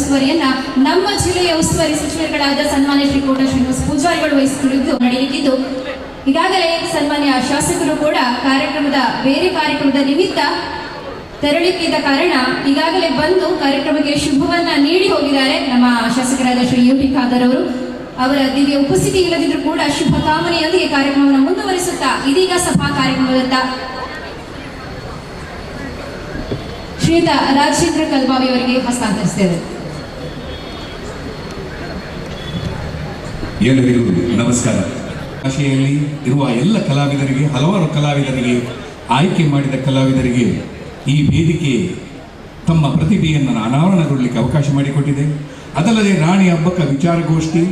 ಉಸ್ತುವಾರಿಯನ್ನ ನಮ್ಮ ಜಿಲ್ಲೆಯ ಉಸ್ತುವಾರಿ ಸಚಿವರುಗಳಾದ ಸನ್ಮಾನ್ಯ ಶ್ರೀ ಕೋಟ ಶ್ರೀನಿವಾಸ ಪೂಜಾರಿಗಳು ವಹಿಸಿಕೊಂಡಿದ್ದು ನಡೆಯಲಿದ್ದು, ಈಗಾಗಲೇ ಸನ್ಮಾನ್ಯ ಶಾಸಕರು ಕೂಡ ಬೇರೆ ಕಾರ್ಯಕ್ರಮದ ನಿಮಿತ್ತ ತೆರಳಿಕ್ಕಿದ್ದ ಕಾರಣ ಈಗಾಗಲೇ ಬಂದು ಕಾರ್ಯಕ್ರಮಕ್ಕೆ ಶುಭವನ್ನ ನೀಡಿ ಹೋಗಿದ್ದಾರೆ. ನಮ್ಮ ಶಾಸಕರಾದ ಶ್ರೀ ಯು ಟಿ ಖಾದರ್ ಅವರು ಅವರ ದಿವ್ಯ ಉಪಸ್ಥಿತಿ ಇಲ್ಲದಿದ್ರೂ ಕೂಡ ಶುಭ ಕಾಮನೆಯೊಂದಿಗೆ ಕಾರ್ಯಕ್ರಮವನ್ನು ಮುಂದುವರಿಸುತ್ತಾ ಇದೀಗ ಸಭಾ ಕಾರ್ಯಕ್ರಮದತ್ತ ಶ್ರೀಯುತ ರಾಜೇಂದ್ರ ಕಲ್ಬಾವಿ ಅವರಿಗೆ ಹಸ್ತಾಂತರಿಸುತ್ತೇವೆ. ಎಲ್ಲರಿಗೂ ನಮಸ್ಕಾರ. ಭಾಷೆಯಲ್ಲಿ ಇರುವ ಎಲ್ಲ ಕಲಾವಿದರಿಗೆ, ಹಲವಾರು ಕಲಾವಿದರಿಗೆ, ಆಯ್ಕೆ ಮಾಡಿದ ಕಲಾವಿದರಿಗೆ ಈ ವೇದಿಕೆ ತಮ್ಮ ಪ್ರತಿಭೆಯನ್ನು ಅನಾವರಣಗೊಳ್ಳಲಿಕ್ಕೆ ಅವಕಾಶ ಮಾಡಿಕೊಟ್ಟಿದೆ. ಅದಲ್ಲದೆ ರಾಣಿ ಹಬ್ಬಕ್ಕ ವಿಚಾರಗೋಷ್ಠಿ,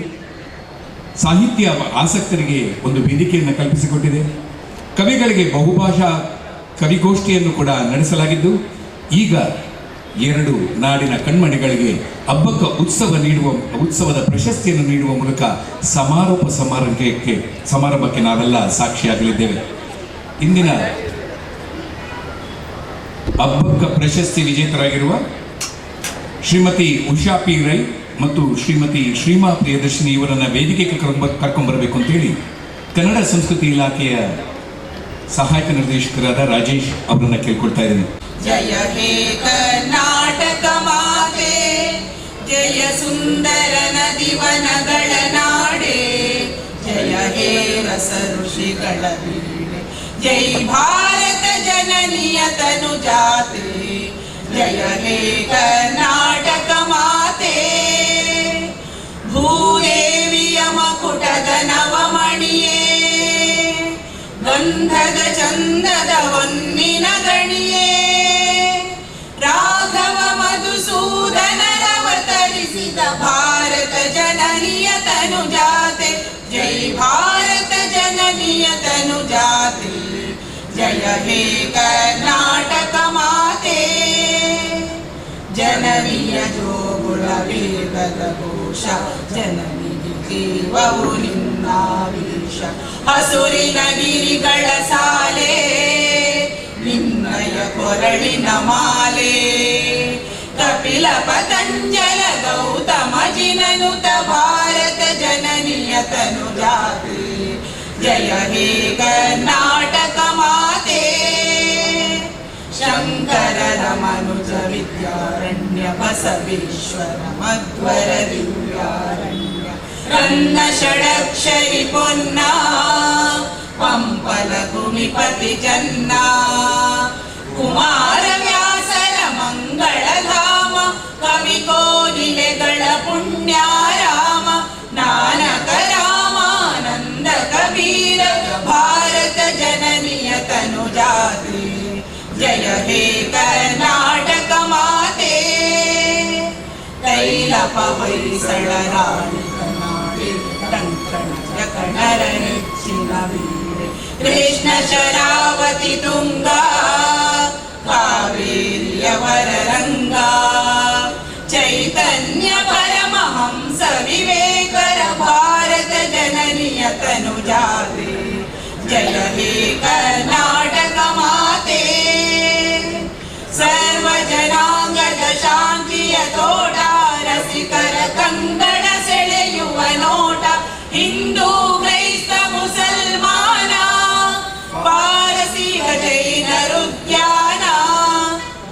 ಸಾಹಿತ್ಯ ಆಸಕ್ತರಿಗೆ ಒಂದು ವೇದಿಕೆಯನ್ನು ಕಲ್ಪಿಸಿಕೊಟ್ಟಿದೆ. ಕವಿಗಳಿಗೆ ಬಹುಭಾಷಾ ಕವಿಗೋಷ್ಠಿಯನ್ನು ಕೂಡ ನಡೆಸಲಾಗಿದ್ದು, ಈಗ 2 ನಾಡಿನ ಕಣ್ಮಣಿಗಳಿಗೆ ಹಬ್ಬಕ್ಕ ಉತ್ಸವದ ಪ್ರಶಸ್ತಿಯನ್ನು ನೀಡುವ ಮೂಲಕ ಸಮಾರಂಭಕ್ಕೆ ನಾವೆಲ್ಲ ಸಾಕ್ಷಿಯಾಗಲಿದ್ದೇವೆ. ಇಂದಿನ ಹಬ್ಬಕ್ಕ ಪ್ರಶಸ್ತಿ ವಿಜೇತರಾಗಿರುವ ಶ್ರೀಮತಿ ಉಷಾ ಪಿ ರೈ ಮತ್ತು ಶ್ರೀಮತಿ ಶ್ರೀಮಾ ಪ್ರಿಯದರ್ಶಿನಿ ಇವರನ್ನ ವೇದಿಕೆಗೆ ಕರ್ಕೊಂಡ್ಬರಬೇಕು ಅಂತೇಳಿ ಕನ್ನಡ ಸಂಸ್ಕೃತಿ ಇಲಾಖೆಯ ಸಹಾಯಕ ನಿರ್ದೇಶಕರಾದ ರಾಜೇಶ್ ಅವರನ್ನ ಕೇಳ್ಕೊಳ್ತಾ ಇದ್ದೀನಿ. ಜಯ ಹೇ ಕರ್ನಾಟಕ ಮಾತೆ, ಜಯ ಸುಂದರ ನದಿವನಗಳ ನಾಡೆ, ಜಯ ಹೇ ರಸ ಋಷಿಗಳ ಬೀಡೆ, ಜೈ ಭಾರತ ಜನನಿಯ ತನು ಜಾತೆ, ಜಯ ಹೇ ಕರ್ನಾಟಕ ಮಾತೆ. ಭೂದೇವಿಯ ಮಕುಟದ ನವಮಣಿಯೇ, ಗಂಧದ ಚಂದದ ಹೊನ್ನಿನ ಗಣಿಯೇ, ರಾಘವ ಮಧುಸೂದನರವತರಿಸಿದ ಭಾರತ ಜನನಿಯ ತನು ಜಾತೆ, ಜೈ ಭಾರತ ಜನನಿಯ ತನು ಜಾತೆ, ಜಯ ಹೇ ಕರ್ನಾಟಕ ಮಾತೆ. ಜನನಿಯ ಜೋಗುಳ ವೇಗದ ಘೋಷ, ಜನನಿಗೆ ಜೀವವು ನಿನ್ನಾವೇಶ, ಹಸುರಿನ ಗಿರಿಗಳ ಸಾಲೆ, ನಿನ್ನಯ ಕೊರಳಿನ ಮಾಲೆ, ಕಪಿಲ ಪತಂಜಲ ಗೌತಮ ಜಿನನುತ ಭಾರತ ಜನನಿಯ ತನು ಜಾತೆ, ಜಯ ಹೇ ಕರ್ನಾಟಕ ಮಾತೆ. ಶಂಕರರ ಮನುಜ ವಿದ್ಯಾರಣ್ಯ, ಬಸವೇಶ್ವರ ಮಧ್ವರ ದಿವ್ಯಾರಣ್ಯ, ರನ್ನ ಷಡಕ್ಷರಿ ಪೊನ್ನ, ಪಂಪಲ ಭೂಮಿಪತಿ ಜನ್ನ, ಕುಮಾರ ವ್ಯಾಸರ ಮಂಗಳಧಾಮ, ಕವಿ ಕೋಗಿಲೆಗಳ ಪುಣ್ಯಾರಾಮ, ನಾನಕ ರಾಮಾನಂದ ಕಬೀರ, ಭಾರತ ಜನನಿಯ ತನು ಜಾತೆ, ಜಯ ಹೇ ಕರ್ನಾಟಕ ಮಾತೆ. ತೈಲಪ ಹೊಯ್ಸಳ ರಾಣಿಕ ನಾಡೆ, ಕಂಕಣದ ಕಣರ ನೆಚ್ಚಿನ ವೀರೆ, ಕೃಷ್ಣ ಶರಾವತಿ ತುಂಗ, ಕಾವೇರಿಯ ವರರಂಗ, ಚೈತನ್ಯ ಪರಮಹಂಸ ವಿವೇಕರ ಭಾರತ ಜನನಿಯ ತನು ಜಾತೆ, ಜಯ ಹೇ ಕರ್ನಾಟಕ ಮಾತೆ. ಸರ್ವ ಜನಾಂಗದ ಶಾಂತಿಯ ತೋಟ, ರಸಿಕರ ಕಂಗಣ ಸೆಳೆಯುವ ನೋಟ, ಹಿಂದೂ ಕ್ರೈಸ್ತ ಮುಸಲ್ಮಾನ, ಪಾರಸೀಕ ಜೈನರುದ್ಯಾನ,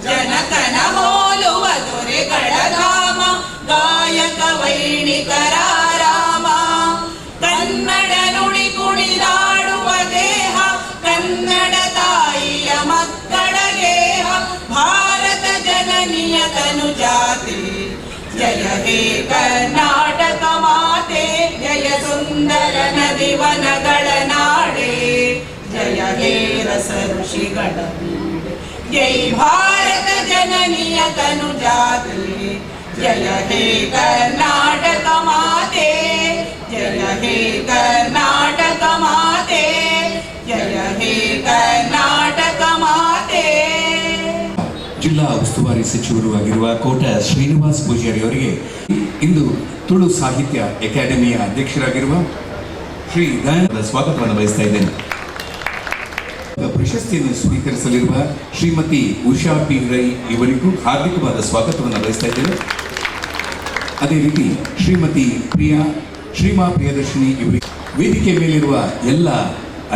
ಜನಕನ ಹೋಲುವ ದೊರೆಗಳ ಧಾಮ, ಗಾಯಕ ವೈಣಿಕರ ರಾಮ, ಕನ್ನಡ ನುಡಿ ಕುಣಿದಾಡುವ ದೇಹ, ಕನ್ನಡ ತಾಯಿಯ ಮಕ್ಕಳ ಗೇಹ, ಭಾರತ ಜನನಿಯ ತನು ಜಾತೆ, ಜಯ ಹೇ ಕರ್ನಾಟಕ ಮಾತೆ. ಜಯ ಸುಂದರ ನದಿವನಗಳ ನಾಡೆ, ಜಯ ಹೇ ರಸ ಋಷಿಗಳ ಬೀಡೆ, ಜೈ ಭಾರತ ಜನನಿಯ ತನು ಜಾತೆ, ಜಯ ಹೇ ಕರ್ನಾಟಕ ಮಾತೆ, ಜಯ ಹೇ ಕರ್ನಾಟಕ ಮಾತೆ, ಜಯ ಹೇ ಕರ್ನಾಟಕ ಮಾತೆ. ಜಿಲ್ಲಾ ಉಸ್ತುವಾರಿ ಸಚಿವರು ಆಗಿರುವ ಕೋಟ ಶ್ರೀನಿವಾಸ ಪೂಜಾರಿ ಅವರಿಗೆ ಇಂದು ತುಳು ಸಾಹಿತ್ಯ ಅಕಾಡೆಮಿಯ ಅಧ್ಯಕ್ಷರಾಗಿರುವ ಶ್ರೀ ದಯಾನಂದ ಸ್ವಾಗತವನ್ನು ಬಯಸ್ತಾ ಇದ್ದೇನೆ. ಪ್ರಶಸ್ತಿಯನ್ನು ಸ್ವೀಕರಿಸಲಿರುವ ಶ್ರೀಮತಿ ಉಷಾ ಪಿ ರೈ ಇವರಿಗೂ ಹಾರ್ದಿಕವಾದ ಸ್ವಾಗತವನ್ನು ಬಯಸ್ತಾ ಇದ್ದೇವೆ. ಅದೇ ರೀತಿ ಶ್ರೀಮತಿ ಶ್ರೀಮಾ ಪ್ರಿಯದರ್ಶಿನಿ ಇವರಿಗೆ ವೇದಿಕೆ ಮೇಲಿರುವ ಎಲ್ಲ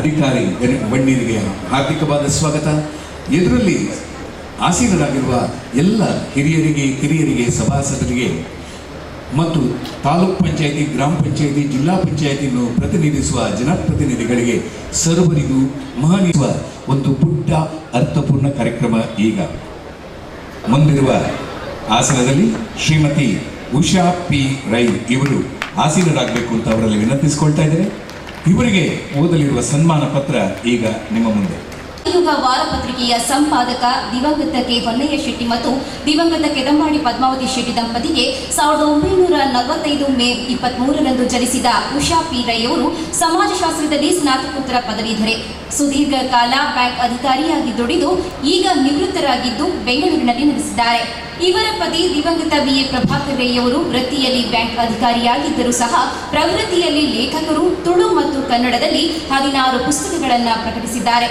ಅಧಿಕಾರಿ ಗಣ್ಯರಿಗೆ ಹಾರ್ದಿಕವಾದ ಸ್ವಾಗತ. ಎದುರಲ್ಲಿ ಆಸೀನರಾಗಿರುವ ಎಲ್ಲ ಹಿರಿಯರಿಗೆ, ಕಿರಿಯರಿಗೆ, ಸಭಾಸದರಿಗೆ ಮತ್ತು ತಾಲೂಕ್ ಪಂಚಾಯಿತಿ, ಗ್ರಾಮ ಪಂಚಾಯಿತಿ, ಜಿಲ್ಲಾ ಪಂಚಾಯಿತಿಯನ್ನು ಪ್ರತಿನಿಧಿಸುವ ಜನಪ್ರತಿನಿಧಿಗಳಿಗೆ ಸರ್ವರಿಗೂ ಮಹನೀಯುವ ಒಂದು ಪುಟ್ಟ ಅರ್ಥಪೂರ್ಣ ಕಾರ್ಯಕ್ರಮ. ಈಗ ಮುಂದಿರುವ ಆಸನದಲ್ಲಿ ಶ್ರೀಮತಿ ಉಷಾ ಪಿ ರೈ ಇವರು ಆಸೀನರಾಗಬೇಕು ಅಂತ ಅವರಲ್ಲಿ ವಿನಂತಿಸಿಕೊಳ್ತಾ ಇದ್ದಾರೆ. ಇವರಿಗೆ ಓದಲಿರುವ ಸನ್ಮಾನ ಪತ್ರ ಈಗ ನಿಮ್ಮ ಮುಂದೆ. ಯುಗ ವಾರಪತ್ರಿಕೆಯ ಸಂಪಾದಕ ದಿವಂಗತ ಕೆ ಹೊನ್ನಯ್ಯ ಶೆಟ್ಟಿ ಮತ್ತು ದಿವಂಗತ ಕೆದಂಬಾಡಿ ಪದ್ಮಾವತಿ ಶೆಟ್ಟಿ ದಂಪತಿಗೆ 1945 ಮೇ 23ರಂದು ಜನಿಸಿದ ಉಷಾ ಪಿ ರೈ ಅವರು ಸಮಾಜಶಾಸ್ತ್ರದಲ್ಲಿ ಸ್ನಾತಕೋತ್ತರ ಪದವೀಧರೆ. ಸುದೀರ್ಘ ಕಾಲ ಬ್ಯಾಂಕ್ ಅಧಿಕಾರಿಯಾಗಿ ದುಡಿದು ಈಗ ನಿವೃತ್ತರಾಗಿದ್ದು ಬೆಂಗಳೂರಿನಲ್ಲಿ ನೆಲೆಸಿದ್ದಾರೆ. ಇವರ ಪತಿ ದಿವಂಗತ BA ಪ್ರಭಾಕರ್ ರೈ ಅವರು ವೃತ್ತಿಯಲ್ಲಿ ಬ್ಯಾಂಕ್ ಅಧಿಕಾರಿಯಾಗಿದ್ದರೂ ಸಹ ಪ್ರವೃತ್ತಿಯಲ್ಲಿ ಲೇಖಕರು. ತುಳು ಮತ್ತು ಕನ್ನಡದಲ್ಲಿ 16 ಪುಸ್ತಕಗಳನ್ನು ಪ್ರಕಟಿಸಿದ್ದಾರೆ.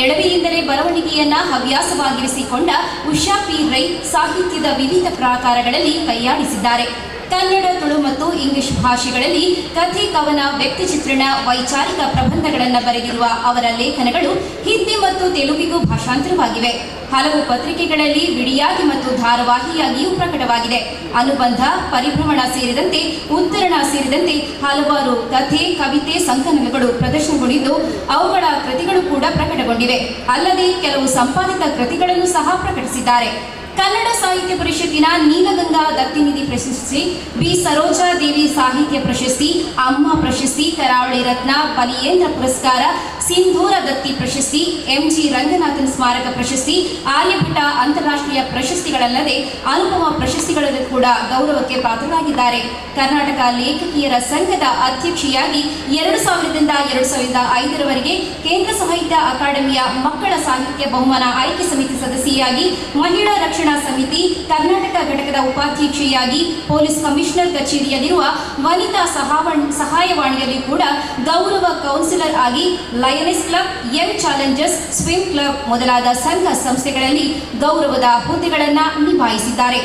ಎಳವೆಯಿಂದಲೇ ಬರವಣಿಗೆಯನ್ನ ಹವ್ಯಾಸವಾಗಿರಿಸಿಕೊಂಡ ಉಷಾ ಪಿ ರೈ ಸಾಹಿತ್ಯದ ವಿವಿಧ ಪ್ರಾಕಾರಗಳಲ್ಲಿ ಕೈಯಾಡಿಸಿದ್ದಾರೆ. ಕನ್ನಡ, ತುಳು ಮತ್ತು ಇಂಗ್ಲಿಷ್ ಭಾಷೆಗಳಲ್ಲಿ ಕಥೆ, ಕವನ, ವ್ಯಕ್ತಿ ಚಿತ್ರಣ, ವೈಚಾರಿಕ ಪ್ರಬಂಧಗಳನ್ನು ಬರೆದಿರುವ ಅವರ ಲೇಖನಗಳು ಹಿಂದಿ ಮತ್ತು ತೆಲುಗಿಗೂ ಭಾಷಾಂತರವಾಗಿವೆ. ಹಲವು ಪತ್ರಿಕೆಗಳಲ್ಲಿ ವಿಡಿಯಾಗಿ ಮತ್ತು ಧಾರಾವಾಹಿಯಾಗಿಯೂ ಪ್ರಕಟವಾಗಿದೆ. ಅನುಬಂಧ, ಪರಿಭ್ರಮಣ ಸೇರಿದಂತೆ ಉತ್ತರಣ ಸೇರಿದಂತೆ ಹಲವಾರು ಕಥೆ, ಕವಿತೆ, ಸಂಕಲನಗಳು ಪ್ರದರ್ಶನಗೊಂಡಿದ್ದು ಅವುಗಳ ಕೃತಿಗಳು ಕೂಡ ಪ್ರಕಟಗೊಂಡಿವೆ. ಅಲ್ಲದೆ ಕೆಲವು ಸಂಪಾದಿತ ಕೃತಿಗಳನ್ನು ಸಹ ಪ್ರಕಟಿಸಿದ್ದಾರೆ. ಕನ್ನಡ ಸಾಹಿತ್ಯ ಪರಿಷತ್ತಿನ ನೀಲಗಂಗಾ ದತ್ತಿನಿಧಿ ಪ್ರಶಸ್ತಿ, ಬಿ ಸರೋಜಾದೇವಿ ಸಾಹಿತ್ಯ ಪ್ರಶಸ್ತಿ, ಅಮ್ಮ ಪ್ರಶಸ್ತಿ, ಕರಾವಳಿ ರತ್ನ, ಬಲಿಯೇಂದ್ರ ಪುರಸ್ಕಾರ, ಸಿಂಧೂರ ದತ್ತಿ ಪ್ರಶಸ್ತಿ, MG ರಂಗನಾಥನ್ ಸ್ಮಾರಕ ಪ್ರಶಸ್ತಿ, ಆರ್ಯಭಟ ಅಂತಾರಾಷ್ಟ್ರೀಯ ಪ್ರಶಸ್ತಿಗಳಲ್ಲದೆ ಅನುಪಮ ಪ್ರಶಸ್ತಿಗಳಲ್ಲೂ ಕೂಡ ಗೌರವಕ್ಕೆ ಪಾತ್ರರಾಗಿದ್ದಾರೆ. ಕರ್ನಾಟಕ ಲೇಖಕಿಯರ ಸಂಘದ ಅಧ್ಯಕ್ಷೆಯಾಗಿ 2000ರಿಂದ 2005ರವರೆಗೆ ಕೇಂದ್ರ ಸಾಹಿತ್ಯ ಅಕಾಡೆಮಿಯ ಮಕ್ಕಳ ಸಾಹಿತ್ಯ ಬಹುಮಾನ ಆಯ್ಕೆ ಸಮಿತಿ ಸದಸ್ಯೆಯಾಗಿ, ಮಹಿಳಾ ರಕ್ಷಣಾ ಸಮಿತಿ ಕರ್ನಾಟಕ ಘಟಕದ ಉಪಾಧ್ಯಕ್ಷೆಯಾಗಿ, ಪೊಲೀಸ್ ಕಮಿಷನರ್ ಕಚೇರಿಯಲ್ಲಿರುವ ವನಿತಾ ಸಹಾಯವಾಣಿಯಲ್ಲಿ ಕೂಡ ಗೌರವ ಕೌನ್ಸಿಲರ್ ಆಗಿ, lioness club, Young Challengers, swim club ಮೊದಲಾದ ಸಂಘ ಸಂಸ್ಥೆಗಳಲ್ಲಿ ಗೌರವದ ಹುದ್ದೆಗಳನ್ನು ನಿಭಾಯಿಸಿದ್ದಾರೆ.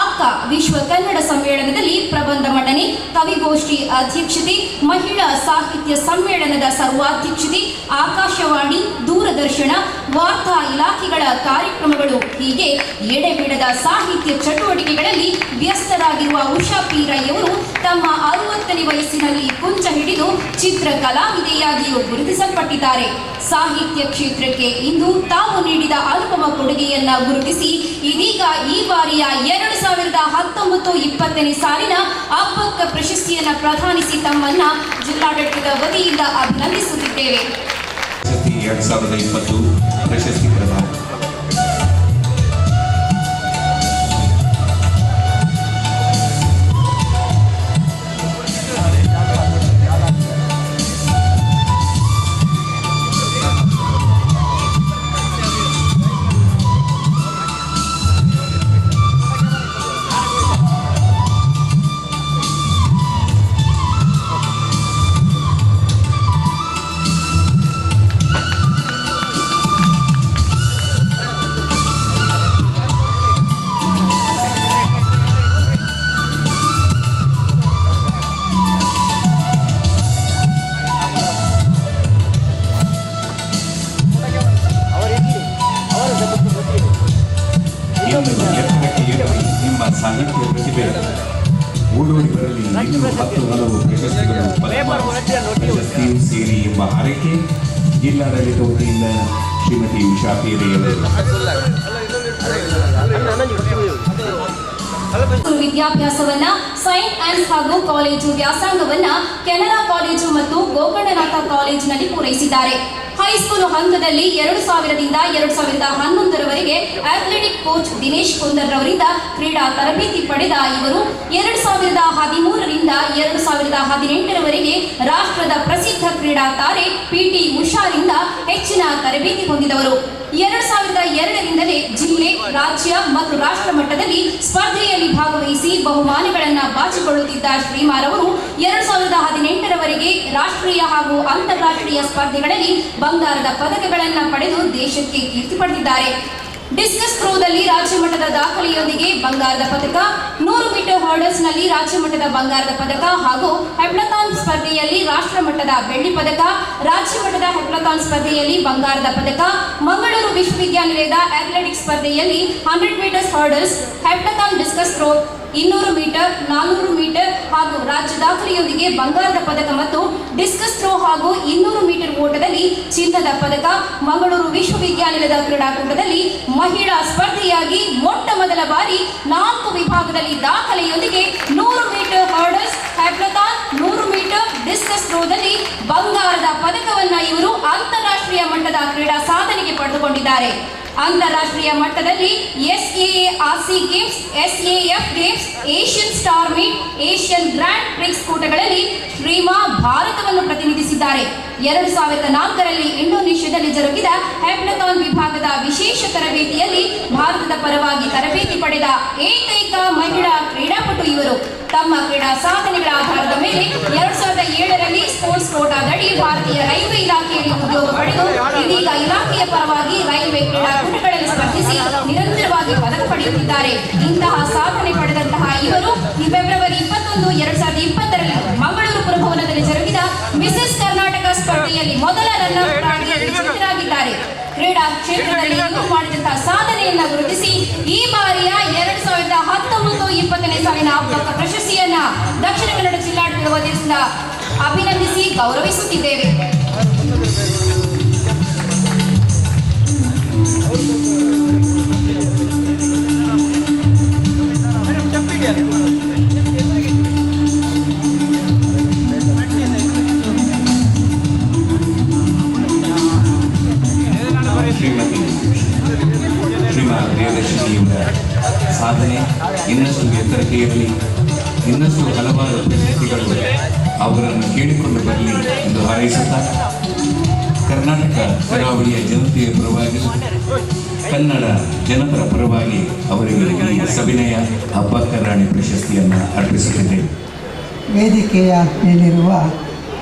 ಅಕ್ಕ ವಿಶ್ವ ಕನ್ನಡ ಸಮ್ಮೇಳನದಲ್ಲಿ ಪ್ರಬಂಧ ಮಂಡನೆ, ಕವಿಗೋಷ್ಠಿ ಅಧ್ಯಕ್ಷತೆ, ಮಹಿಳಾ ಸಾಹಿತ್ಯ ಸಮ್ಮೇಳನದ ಸರ್ವಾಧ್ಯಕ್ಷತೆ, ಆಕಾಶವಾಣಿ, ದೂರದರ್ಶನ, ವಾರ್ತಾ ಇಲಾಖೆಗಳ ಕಾರ್ಯಕ್ರಮಗಳು ಹೀಗೆ ಎಡೆಬಿಡದ ಸಾಹಿತ್ಯ ಚಟುವಟಿಕೆಗಳಲ್ಲಿ ವ್ಯಸ್ತರಾಗಿರುವ ಉಷಾ ಪಿ ರೈ ಅವರು ತಮ್ಮ 60ನೇ ವಯಸ್ಸಿನಲ್ಲಿ ಕುಂಚ ಹಿಡಿದು ಚಿತ್ರಕಲಾವಿದೆಯಾಗಿಯೂ ಗುರುತಿಸಲ್ಪಟ್ಟಿದ್ದಾರೆ. ಸಾಹಿತ್ಯ ಕ್ಷೇತ್ರಕ್ಕೆ ಇಂದು ತಾವು ನೀಡಿದ ಅನುಪಮ ಕೊಡುಗೆಯನ್ನ ಗುರುತಿಸಿ ಇದೀಗ ಈ ಬಾರಿಯ 2019-20 ಸಾಲಿನ ಅಪ್ಪಕ್ಕ ಪ್ರಶಸ್ತಿಯನ್ನು ಪ್ರದಾನಿಸಿ ತಮ್ಮನ್ನ ಜಿಲ್ಲಾಡಳಿತದ ವತಿಯಿಂದ ಅಭಿನಂದಿಸುತ್ತಿದ್ದೇವೆ. 2020 ಪ್ರಶಸ್ತಿ ಪ್ರದಾನ. ನಿಮ್ಮ ಸಾಹಿತ್ಯ ಪ್ರತಿಭೆ ಓಡೋಡಿ ಬರಲಿ, ಇನ್ನೂ 10 ಹಲವು ಪ್ರಶಸ್ತಿಗಳು, ಪ್ರಶಸ್ತಿಯೂ ಸೇರಿ ಎಂಬ ಹಾರೈಕೆ ಜಿಲ್ಲಾಡಳಿತ ವತಿಯಿಂದ ಶ್ರೀಮತಿ ಉಷಾ ಪಿ ರೈ ಅವರು ವಿದ್ಯಾಭ್ಯಾಸವನ್ನ ಸೈಂಟ್ ಆನ್ಸ್ ಹಾಗೂ ಕಾಲೇಜು ವ್ಯಾಸಂಗವನ್ನ ಕೆನರಾ ಕಾಲೇಜು ಮತ್ತು ಗೋಕರ್ಣನಾಥ ಕಾಲೇಜಿನಲ್ಲಿ ಪೂರೈಸಿದ್ದಾರೆ. ಹೈಸ್ಕೂಲ್ ಹಂತದಲ್ಲಿ 2000ರಿಂದ 2011ರವರೆಗೆ ಅಥ್ಲೆಟಿಕ್ ಕೋಚ್ ದಿನೇಶ್ ಕುಂದರ್ ರವರಿಂದ ಕ್ರೀಡಾ ತರಬೇತಿ ಪಡೆದ ಇವರು 2013ರಿಂದ 2018ರವರೆಗೆ ರಾಷ್ಟ್ರದ ಪ್ರಸಿದ್ಧ ಕ್ರೀಡಾ ತಾರೆ PT ಉಷಾರಿಂದ ಹೆಚ್ಚಿನ ತರಬೇತಿ ಹೊಂದಿದವರು. 2002ರಿಂದಲೇ ಜಿಲ್ಲೆ, ರಾಜ್ಯ ಮತ್ತು ರಾಷ್ಟ್ರ ಮಟ್ಟದಲ್ಲಿ ಸ್ಪರ್ಧೆಯಲ್ಲಿ ಭಾಗವಹಿಸಿ ಬಹುಮಾನಗಳನ್ನು ಬಾಚಿಕೊಳ್ಳುತ್ತಿದ್ದ ಶ್ರೀಮಾರವರು 2018ರವರೆಗೆ ರಾಷ್ಟ್ರೀಯ ಹಾಗೂ ಅಂತಾರಾಷ್ಟ್ರೀಯ ಸ್ಪರ್ಧೆಗಳಲ್ಲಿ ಬಂಗಾರದ ಪದಕಗಳನ್ನು ಪಡೆದು ದೇಶಕ್ಕೆ ಕೀರ್ತಿ ಪಡೆದಿದ್ದಾರೆ. ಡಿಸ್ಕಸ್ ಥ್ರೋದಲ್ಲಿ ರಾಜ್ಯ ಮಟ್ಟದ ದಾಖಲೆಯೊಂದಿಗೆ ಬಂಗಾರದ ಪದಕ, 100 ಮೀಟರ್ ಹರ್ಡಲ್ಸ್ನಲ್ಲಿ ರಾಜ್ಯ ಮಟ್ಟದ ಬಂಗಾರದ ಪದಕ ಹಾಗೂ ಹೆಪ್ಲಥಾನ್ ಸ್ಪರ್ಧೆಯಲ್ಲಿ ರಾಷ್ಟ್ರ ಮಟ್ಟದ ಬೆಳ್ಳಿ ಪದಕ, ರಾಜ್ಯ ಮಟ್ಟದ ಹೆಪ್ಲಥಾನ್ ಸ್ಪರ್ಧೆಯಲ್ಲಿ ಬಂಗಾರದ ಪದಕ, ಮಂಗಳೂರು ವಿಶ್ವವಿದ್ಯಾನಿಲಯದ ಅಥ್ಲೆಟಿಕ್ಸ್ ಸ್ಪರ್ಧೆಯಲ್ಲಿ 100 metres hurdles, heptathlon discus throw 200 metre, 400 metre ಹಾಗೂ ರಾಜ್ಯ ದಾಖಲೆಯೊಂದಿಗೆ ಬಂಗಾರದ ಪದಕ ಮತ್ತು ಡಿಸ್ಕಸ್ ಥ್ರೋ ಹಾಗೂ 200 ಮೀಟರ್ ಓಟದಲ್ಲಿ ಚಿನ್ನದ ಪದಕ, ಮಂಗಳೂರು ವಿಶ್ವವಿದ್ಯಾನಿಲಯದ ಕ್ರೀಡಾಕೂಟದಲ್ಲಿ ಮಹಿಳಾ ಸ್ಪರ್ಧೆಯಾಗಿ ಮೊಟ್ಟ ಮೊದಲ ಬಾರಿ 4 ವಿಭಾಗದಲ್ಲಿ ದಾಖಲೆಯೊಂದಿಗೆ 100 ಮೀಟರ್ ಹರ್ಡಲ್ಸ್, ಹೆಪ್ಲಥಾನ್, 100 ಮೀಟರ್ ಡಿಸ್ಕಸ್ ಥ್ರೋದಲ್ಲಿ ಬಂಗಾರದ ಪದಕವನ್ನ ಇವರು ಅಂತಾರಾಷ್ಟ್ರೀಯ ಮಟ್ಟದ ಕ್ರೀಡಾ ಸಾಧನೆಗೆ ಪಡೆದುಕೊಂಡಿದ್ದಾರೆ. ಅಂತಾರಾಷ್ಟ್ರೀಯ ಮಟ್ಟದಲ್ಲಿ SAARC games, SAF games, Asian star meet, Asian grand prix ಕೂಟಗಳಲ್ಲಿ ಶ್ರೀಮಾ ಭಾರತವನ್ನು ಪ್ರತಿನಿಧಿಸಿದ್ದಾರೆ. 2004ರಲ್ಲಿ ಇಂಡೋನೇಷ್ಯಾದಲ್ಲಿ ಜರುಗಿದ ಹೆಪ್ಲಥಾನ್ ವಿಭಾಗದ ವಿಶೇಷ ತರಬೇತಿಯಲ್ಲಿ ಭಾರತದ ಪರವಾಗಿ ತರಬೇತಿ ಪಡೆದ ಏಕೈಕ ಮಹಿಳಾ ಕ್ರೀಡಾಪಟು ಇವರು. ತಮ್ಮ ಕ್ರೀಡಾ ಸಾಧನೆಗಳ ಆಧಾರದ ಮೇಲೆ 2007ರಲ್ಲಿ ಸ್ಪೋರ್ಟ್ಸ್ ಕೋಟಾದಡಿ ಭಾರತೀಯ ರೈಲ್ವೆ ಇಲಾಖೆಯಲ್ಲಿ ಉದ್ಯೋಗ ಪಡೆದು ಇದೀಗ ಇಲಾಖೆಯ ಪರವಾಗಿ ರೈಲ್ವೆ ಕ್ರೀಡಾಕೂಟಗಳಲ್ಲಿ ಸ್ಪರ್ಧಿಸಿ ನಿರಂತರವಾಗಿ ಪದಕ ಪಡೆಯುತ್ತಿದ್ದಾರೆ. ಇಂತಹ ಸಾಧನೆ ಪಡೆದಂತಹ ಇವರು ಫೆಬ್ರವರಿ 21, 2020ರಲ್ಲಿ ಮಂಗಳೂರು ಪುರಭವನದಲ್ಲಿ ಜರುಗಿದ ಮಿಸಸ್ ಕರ್ನಾಟಕ ಸ್ಪರ್ಧೆಯಲ್ಲಿ ಮೊದಲ ರನ್ನರ್ ಆಗಿ ನಿಶ್ಚಿತರಾಗಿದ್ದಾರೆ. ಕ್ರೀಡಾ ಕ್ಷೇತ್ರದಲ್ಲಿ ಇವರು ಮಾಡಿದಂತಹ ಸಾಧನೆಯನ್ನ ಗುರುತಿಸಿ ಈ ಬಾರಿಯ 2019-20ನೇ ಸಾಲಿನ ಅಬ್ಬಕ್ಕ ಪ್ರಶಸ್ತಿಯನ್ನ ದಕ್ಷಿಣ ಕನ್ನಡ ಜಿಲ್ಲಾಡಳಿತದ ವತಿಯಿಂದ ಅಭಿನಂದಿಸಿ ಗೌರವಿಸುತ್ತಿದ್ದೇವೆ. ಶ್ರೀಮತಿ ಪ್ರಿಯದರ್ಶಿನಿಯವರ ಸಾಧನೆ ಇನ್ನಷ್ಟು ಎತ್ತರಕ್ಕೆ ಇರಲಿ, ಇನ್ನಷ್ಟು ಹಲವಾರು ಪ್ರಶಸ್ತಿಗಳು ಅವರನ್ನು ಕೇಳಿಕೊಂಡು ಬರಲಿ ಎಂದು ಹಾರೈಸುತ್ತಾ, ಕರ್ನಾಟಕ ಕರಾವಳಿಯ ಜನತೆಯ ಪರವಾಗಿ, ಕನ್ನಡ ಜನಪರ ಪರವಾಗಿ ಅವರಿಗೆ ಈ ಸವಿನಯ ಅಬ್ಬಕ್ಕ ರಾಣಿ ಪ್ರಶಸ್ತಿಯನ್ನು ಅರ್ಪಿಸುತ್ತಿದ್ದೇವೆ. ವೇದಿಕೆಯ ಮೇಲಿರುವ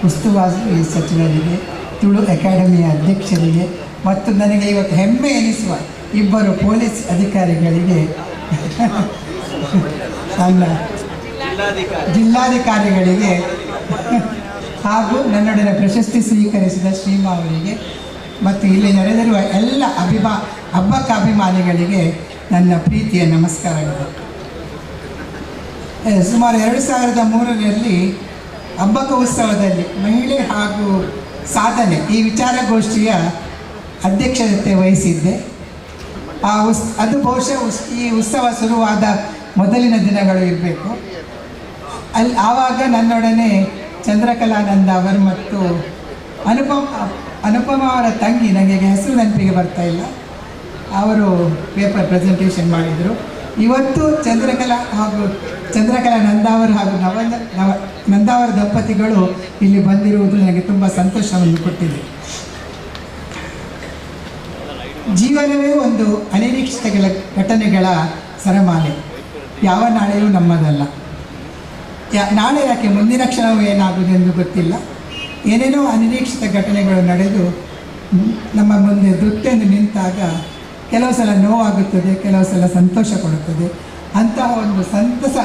ಉಸ್ತುವಾರಿ ಸಚಿವರಿಗೆ, ತುಳು ಅಕಾಡೆಮಿಯ ಅಧ್ಯಕ್ಷರಿಗೆ ಮತ್ತು ನನಗೆ ಇವತ್ತು ಹೆಮ್ಮೆ ಎನಿಸುವ ಇಬ್ಬರು ಪೊಲೀಸ್ ಅಧಿಕಾರಿಗಳಿಗೆ, ನನ್ನ ಜಿಲ್ಲಾಧಿಕಾರಿಗಳಿಗೆ ಹಾಗೂ ನನ್ನೊಡನೆ ಪ್ರಶಸ್ತಿ ಸ್ವೀಕರಿಸಿದ ಶ್ರೀಮಾ ಅವರಿಗೆ ಮತ್ತು ಇಲ್ಲಿ ನೆರೆದಿರುವ ಎಲ್ಲ ಅಬ್ಬಕ್ಕ ಅಭಿಮಾನಿಗಳಿಗೆ ನನ್ನ ಪ್ರೀತಿಯ ನಮಸ್ಕಾರಗಳು. ಸುಮಾರು 2003ರಲ್ಲಿ ಅಬ್ಬಕ್ಕ ಉತ್ಸವದಲ್ಲಿ ಮಹಿಳೆ ಹಾಗೂ ಸಾಧನೆ ಈ ವಿಚಾರಗೋಷ್ಠಿಯ ಅಧ್ಯಕ್ಷತೆ ವಹಿಸಿದ್ದೆ. ಅದು ಬಹುಶಃ ಈ ಉತ್ಸವ ಶುರುವಾದ ಮೊದಲಿನ ದಿನಗಳು ಇರಬೇಕು. ಆವಾಗ ನನ್ನೊಡನೆ ಚಂದ್ರಕಲಾನಂದ ಅವರು ಮತ್ತು ಅನುಪಮ ಅವರ ತಂಗಿ, ನನಗೆ ಹೆಸರು ನೆನಪಿಗೆ ಬರ್ತಾ ಇಲ್ಲ, ಅವರು ಪೇಪರ್ ಪ್ರೆಸೆಂಟೇಷನ್ ಮಾಡಿದರು. ಇವತ್ತು ಚಂದ್ರಕಲಾ ನಂದಾವರ್ ಹಾಗೂ ನಂದಾವರ ದಂಪತಿಗಳು ಇಲ್ಲಿ ಬಂದಿರುವುದು ನನಗೆ ತುಂಬ ಸಂತೋಷವನ್ನು ಕೊಟ್ಟಿದೆ. ಜೀವನವೇ ಒಂದು ಅನಿರೀಕ್ಷಿತ ಘಟನೆಗಳ ಸರಮಾಲೆ. ಯಾವ ನಾಳೆಯೂ ನಮ್ಮದಲ್ಲ. ನಾಳೆ ಯಾಕೆ, ಮುಂದಿನ ಕ್ಷಣವೂ ಏನಾಗುವುದೆಂದು ಗೊತ್ತಿಲ್ಲ. ಏನೇನೋ ಅನಿರೀಕ್ಷಿತ ಘಟನೆಗಳು ನಡೆದು ನಮ್ಮ ಮುಂದೆ ದುತ್ತೆಂದು ನಿಂತಾಗ ಕೆಲವು ಸಲ ನೋವಾಗುತ್ತದೆ, ಕೆಲವು ಸಲ ಸಂತೋಷ ಕೊಡುತ್ತದೆ. ಅಂತಹ ಒಂದು ಸಂತಸ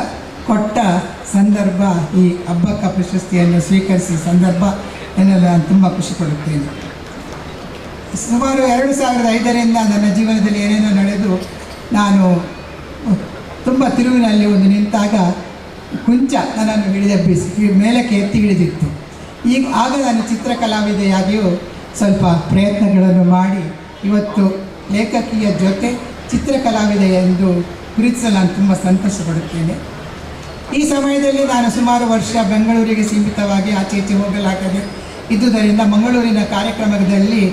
ಕೊಟ್ಟ ಸಂದರ್ಭ ಈ ಅಬ್ಬಕ್ಕ ಪ್ರಶಸ್ತಿಯನ್ನು ಸ್ವೀಕರಿಸಿದ ಸಂದರ್ಭ ಎನ್ನಲು ನಾನು ತುಂಬ ಖುಷಿ ಪಡುತ್ತೇನೆ. ಸುಮಾರು 2005ರಿಂದ ನನ್ನ ಜೀವನದಲ್ಲಿ ಏನೇನೋ ನಡೆದು ನಾನು ತುಂಬ ತಿರುವಿನಲ್ಲಿ ಒಂದು ನಿಂತಾಗ ಕುಂಚ ನನ್ನನ್ನು ಹಿಡಿದೆಬ್ಬಿಸಿ ಮೇಲಕ್ಕೆ ಎತ್ತಿ ಹಿಡಿದಿತ್ತು. ಆಗ ನಾನು ಚಿತ್ರಕಲಾವಿದೆಯಾಗಿಯೂ ಸ್ವಲ್ಪ ಪ್ರಯತ್ನಗಳನ್ನು ಮಾಡಿ ಇವತ್ತು ಲೇಖಕಿಯ ಜೊತೆ ಚಿತ್ರಕಲಾವಿದೆ ಎಂದು ಗುರುತಿಸಲು ನಾನು ತುಂಬ ಸಂತೋಷ ಪಡುತ್ತೇನೆ. ಈ ಸಮಯದಲ್ಲಿ ನಾನು ಸುಮಾರು ವರ್ಷ ಬೆಂಗಳೂರಿಗೆ ಸೀಮಿತವಾಗಿ ಆಚೆ ಈಚೆ ಹೋಗಲಾಗದೆ ಇದ್ದುದರಿಂದ ಮಂಗಳೂರಿನ ಕಾರ್ಯಕ್ರಮದಲ್ಲಿ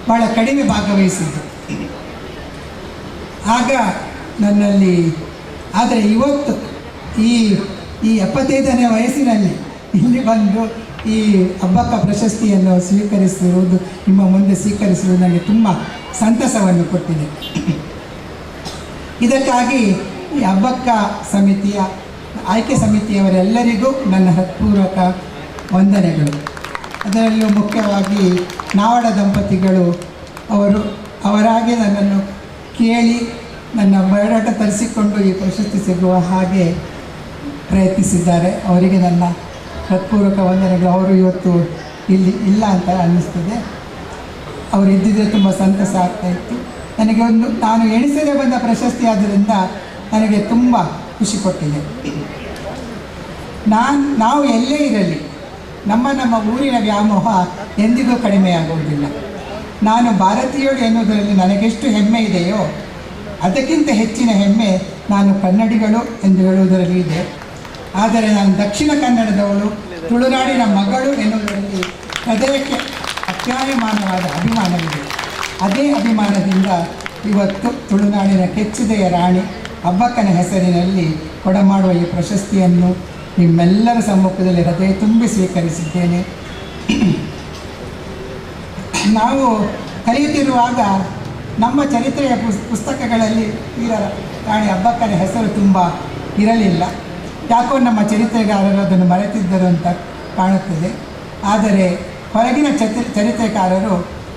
ಭಾಳ ಕಡಿಮೆ ಭಾಗವಹಿಸಿದ್ದು. ಆಗ ನನ್ನಲ್ಲಿ, ಆದರೆ ಇವತ್ತು ಈ 75ನೇ ವಯಸ್ಸಿನಲ್ಲಿ ಇಲ್ಲಿ ಬಂದು ಈ ಅಬ್ಬಕ್ಕ ಪ್ರಶಸ್ತಿಯನ್ನು ಸ್ವೀಕರಿಸಿರುವುದು, ನಿಮ್ಮ ಮುಂದೆ ಸ್ವೀಕರಿಸುವುದು ನನಗೆ ತುಂಬ ಸಂತಸವನ್ನು ಕೊಟ್ಟಿದೆ. ಇದಕ್ಕಾಗಿ ಈ ಅಬ್ಬಕ್ಕ ಸಮಿತಿಯ ಆಯ್ಕೆ ಸಮಿತಿಯವರೆಲ್ಲರಿಗೂ ನನ್ನ ಹೃತ್ಪೂರ್ವಕ ವಂದನೆಗಳು. ಅದರಲ್ಲೂ ಮುಖ್ಯವಾಗಿ ನಾವಡ ದಂಪತಿಗಳು, ಅವರಾಗಿ ನನ್ನನ್ನು ಕೇಳಿ ನನ್ನ ಬಯೋಡಾಟ ತರಿಸಿಕೊಂಡು ಈ ಪ್ರಶಸ್ತಿ ಸಿಗುವ ಹಾಗೆ ಪ್ರಯತ್ನಿಸಿದ್ದಾರೆ. ಅವರಿಗೆ ನನ್ನ ಹೃತ್ಪೂರ್ವಕ ವಂದನೆಗಳು. ಅವರು ಇವತ್ತು ಇಲ್ಲಿ ಇಲ್ಲ ಅಂತ ಅನ್ನಿಸ್ತದೆ. ಅವರು ಇದ್ದಿದ್ದರೆ ತುಂಬ ಸಂತಸ ಆಗ್ತಾಯಿತ್ತು. ನನಗೆ ನಾನು ಎಣಿಸದೇ ಬಂದ ಪ್ರಶಸ್ತಿ ಆದ್ದರಿಂದ ನನಗೆ ತುಂಬ ಖುಷಿ ಕೊಟ್ಟಿದೆ. ನಾವು ಎಲ್ಲೇ ಇರಲಿ ನಮ್ಮ ಊರಿನ ವ್ಯಾಮೋಹ ಎಂದಿಗೂ ಕಡಿಮೆಯಾಗುವುದಿಲ್ಲ. ನಾನು ಭಾರತೀಯಳು ಎನ್ನುವುದರಲ್ಲಿ ನನಗೆಷ್ಟು ಹೆಮ್ಮೆ ಇದೆಯೋ ಅದಕ್ಕಿಂತ ಹೆಚ್ಚಿನ ಹೆಮ್ಮೆ ನಾನು ಕನ್ನಡಿಗಳು ಎಂದು ಹೇಳುವುದರಲ್ಲಿ ಇದೆ. ಆದರೆ ನಾನು ದಕ್ಷಿಣ ಕನ್ನಡದವಳು, ತುಳುನಾಡಿನ ಮಗಳು ಎನ್ನುವುದರಲ್ಲಿ ಹೃದಯಕ್ಕೆ ಅತ್ಯಾಭಿಮಾನವಾದ ಅಭಿಮಾನವಿದೆ. ಅದೇ ಅಭಿಮಾನದಿಂದ ಇವತ್ತು ತುಳುನಾಡಿನ ಕೆಚ್ಚುದೆಯ ರಾಣಿ ಅಬ್ಬಕ್ಕನ ಹೆಸರಿನಲ್ಲಿ ಕೊಡಮಾಡುವ ಈ ಪ್ರಶಸ್ತಿಯನ್ನು ನಿಮ್ಮೆಲ್ಲರ ಸಮ್ಮುಖದಲ್ಲಿ ಹೃದಯ ತುಂಬಿ ಸ್ವೀಕರಿಸಿದ್ದೇನೆ. ನಾವು ಕಲಿಯುತ್ತಿರುವಾಗ ನಮ್ಮ ಚರಿತ್ರೆಯ ಪುಸ್ತಕಗಳಲ್ಲಿ ರಾಣಿ ಅಬ್ಬಕ್ಕನ ಹೆಸರು ತುಂಬ ಇರಲಿಲ್ಲ. ಯಾಕೋ ನಮ್ಮ ಚರಿತ್ರೆಗಾರರು ಅದನ್ನು ಮರೆತಿದ್ದರು ಅಂತ ಕಾಣುತ್ತದೆ. ಆದರೆ ಹೊರಗಿನ ಚರಿತ್ರೆಕಾರರು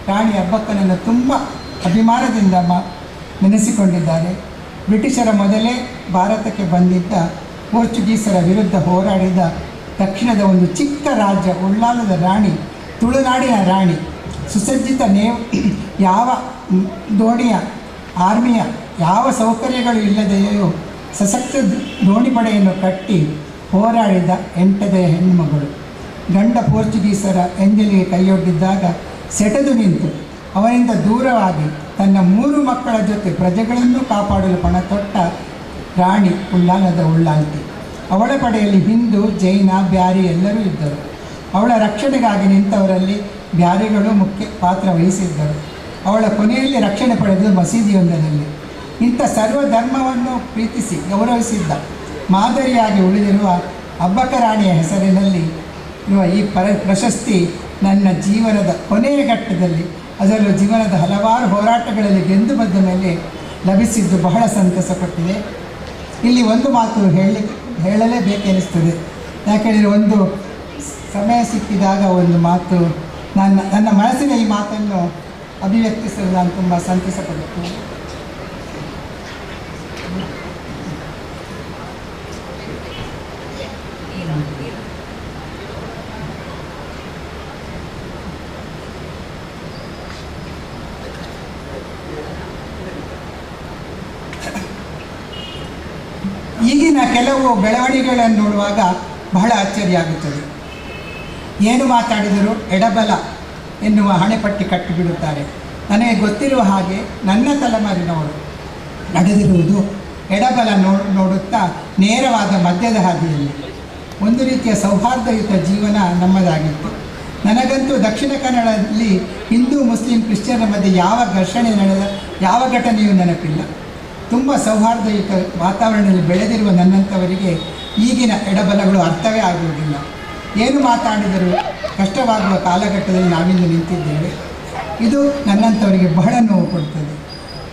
ರಾಣಿ ಅಬ್ಬಕ್ಕನನ್ನು ತುಂಬ ಅಭಿಮಾನದಿಂದ ನೆನೆಸಿಕೊಂಡಿದ್ದಾರೆ. ಬ್ರಿಟಿಷರ ಮೊದಲೇ ಭಾರತಕ್ಕೆ ಬಂದಿದ್ದ ಪೋರ್ಚುಗೀಸರ ವಿರುದ್ಧ ಹೋರಾಡಿದ ದಕ್ಷಿಣದ ಒಂದು ಚಿಕ್ಕ ರಾಜ್ಯ ಉಳ್ಳಾಲದ ರಾಣಿ, ತುಳುನಾಡಿನ ರಾಣಿ. ಸುಸಜ್ಜಿತ ಯಾವ ದೋಣಿಯ ಆರ್ಮಿಯ ಯಾವ ಸೌಕರ್ಯಗಳು ಇಲ್ಲದೆಯೋ ಸಶಕ್ತ ದೋಣಿಪಡೆಯನ್ನು ಕಟ್ಟಿ ಹೋರಾಡಿದ ಎಂಟದೆಯ ಹೆಣ್ಣುಮಗಳು. ಗಂಡ ಪೋರ್ಚುಗೀಸರ ಎಂಜಲಿಗೆ ಕೈಯೊಡ್ಡಿದ್ದಾಗ ಸೆಟೆದು ನಿಂತು ಅವನಿಂದ ದೂರವಾಗಿ ತನ್ನ 3 ಮಕ್ಕಳ ಜೊತೆ ಪ್ರಜೆಗಳನ್ನು ಕಾಪಾಡಲು ಪಣ ತೊಟ್ಟ ರಾಣಿ ಉಳ್ಳಾಲದ ಉಳ್ಳಾಲ್ತಿ. ಅವಳ ಪಡೆಯಲ್ಲಿ ಹಿಂದೂ, ಜೈನ, ಬ್ಯಾರಿ ಎಲ್ಲರೂ ಇದ್ದರು. ಅವಳ ರಕ್ಷಣೆಗಾಗಿ ನಿಂತವರಲ್ಲಿ ಬ್ಯಾರಿಗಳು ಮುಖ್ಯ ಪಾತ್ರ ವಹಿಸಿದ್ದರು. ಅವಳ ಕೊನೆಯಲ್ಲಿ ರಕ್ಷಣೆ ಪಡೆದು ಮಸೀದಿಯೊಂದರಲ್ಲಿ. ಇಂಥ ಸರ್ವಧರ್ಮವನ್ನು ಪ್ರೀತಿಸಿ ಗೌರವಿಸಿದ್ದ ಮಾದರಿಯಾಗಿ ಉಳಿದಿರುವ ಅಬ್ಬಕ್ಕ ರಾಣಿಯ ಹೆಸರಿನಲ್ಲಿ ಇರುವ ಈ ಪ್ರಶಸ್ತಿ ನನ್ನ ಜೀವನದ ಕೊನೆಯ ಘಟ್ಟದಲ್ಲಿ, ಅದರಲ್ಲೂ ಜೀವನದ ಹಲವಾರು ಹೋರಾಟಗಳಲ್ಲಿ ಗೆದ್ದು ಬಂದ ಮೇಲೆ ಲಭಿಸಿದ್ದು ಬಹಳ ಸಂತಸ ಕೊಟ್ಟಿದೆ. ಇಲ್ಲಿ ಒಂದು ಮಾತು ಹೇಳಲೇಬೇಕೆನಿಸ್ತದೆ. ಯಾಕೆಂದರೆ ಒಂದು ಸಮಯ ಸಿಕ್ಕಿದಾಗ ಒಂದು ಮಾತು ನನ್ನ ಮನಸ್ಸಿನ ಈ ಮಾತನ್ನು ಅಭಿವ್ಯಕ್ತಿಸಲು ನಾನು ತುಂಬ ಸಂತಸ ಪಡುತ್ತೇನೆ. ಈಗಿನ ಕೆಲವು ಬೆಳವಣಿಗೆಗಳನ್ನು ನೋಡುವಾಗ ಬಹಳ ಅಚ್ಚರಿಯಾಗುತ್ತದೆ. ಏನು ಮಾತಾಡಿದರೂ ಎಡಬಲ ಎನ್ನುವ ಹಣೆಪಟ್ಟಿ ಕಟ್ಟಿಬಿಡುತ್ತಾರೆ. ನನಗೆ ಗೊತ್ತಿರುವ ಹಾಗೆ ನನ್ನ ತಲೆಮಾರಿನವರು ನಡೆದಿರುವುದು ಎಡಬಲ ನೋಡುತ್ತಾ ನೇರವಾದ ಮಧ್ಯದ ಹಾದಿಯಲ್ಲಿ. ಒಂದು ರೀತಿಯ ಸೌಹಾರ್ದಯುತ ಜೀವನ ನಮ್ಮದಾಗಿತ್ತು. ನನಗಂತೂ ದಕ್ಷಿಣ ಕನ್ನಡದಲ್ಲಿ ಹಿಂದೂ, ಮುಸ್ಲಿಂ, ಕ್ರಿಶ್ಚಿಯನ್ರ ಮಧ್ಯೆ ಯಾವ ಘರ್ಷಣೆ ನಡೆದ ಯಾವ ಘಟನೆಯೂ ನೆನಪಿಲ್ಲ. ತುಂಬ ಸೌಹಾರ್ದಯುತ ವಾತಾವರಣದಲ್ಲಿ ಬೆಳೆದಿರುವ ನನ್ನಂಥವರಿಗೆ ಈಗಿನ ಎಡಬಲಗಳು ಅರ್ಥವೇ ಆಗುವುದಿಲ್ಲ. ಏನು ಮಾತಾಡಿದರೂ ಕಷ್ಟವಾಗುವ ಕಾಲಘಟ್ಟದಲ್ಲಿ ನಾವಿಂದು ನಿಂತಿದ್ದೇವೆ. ಇದು ನನ್ನಂಥವರಿಗೆ ಬಹಳ ನೋವು ಕೊಡುತ್ತದೆ.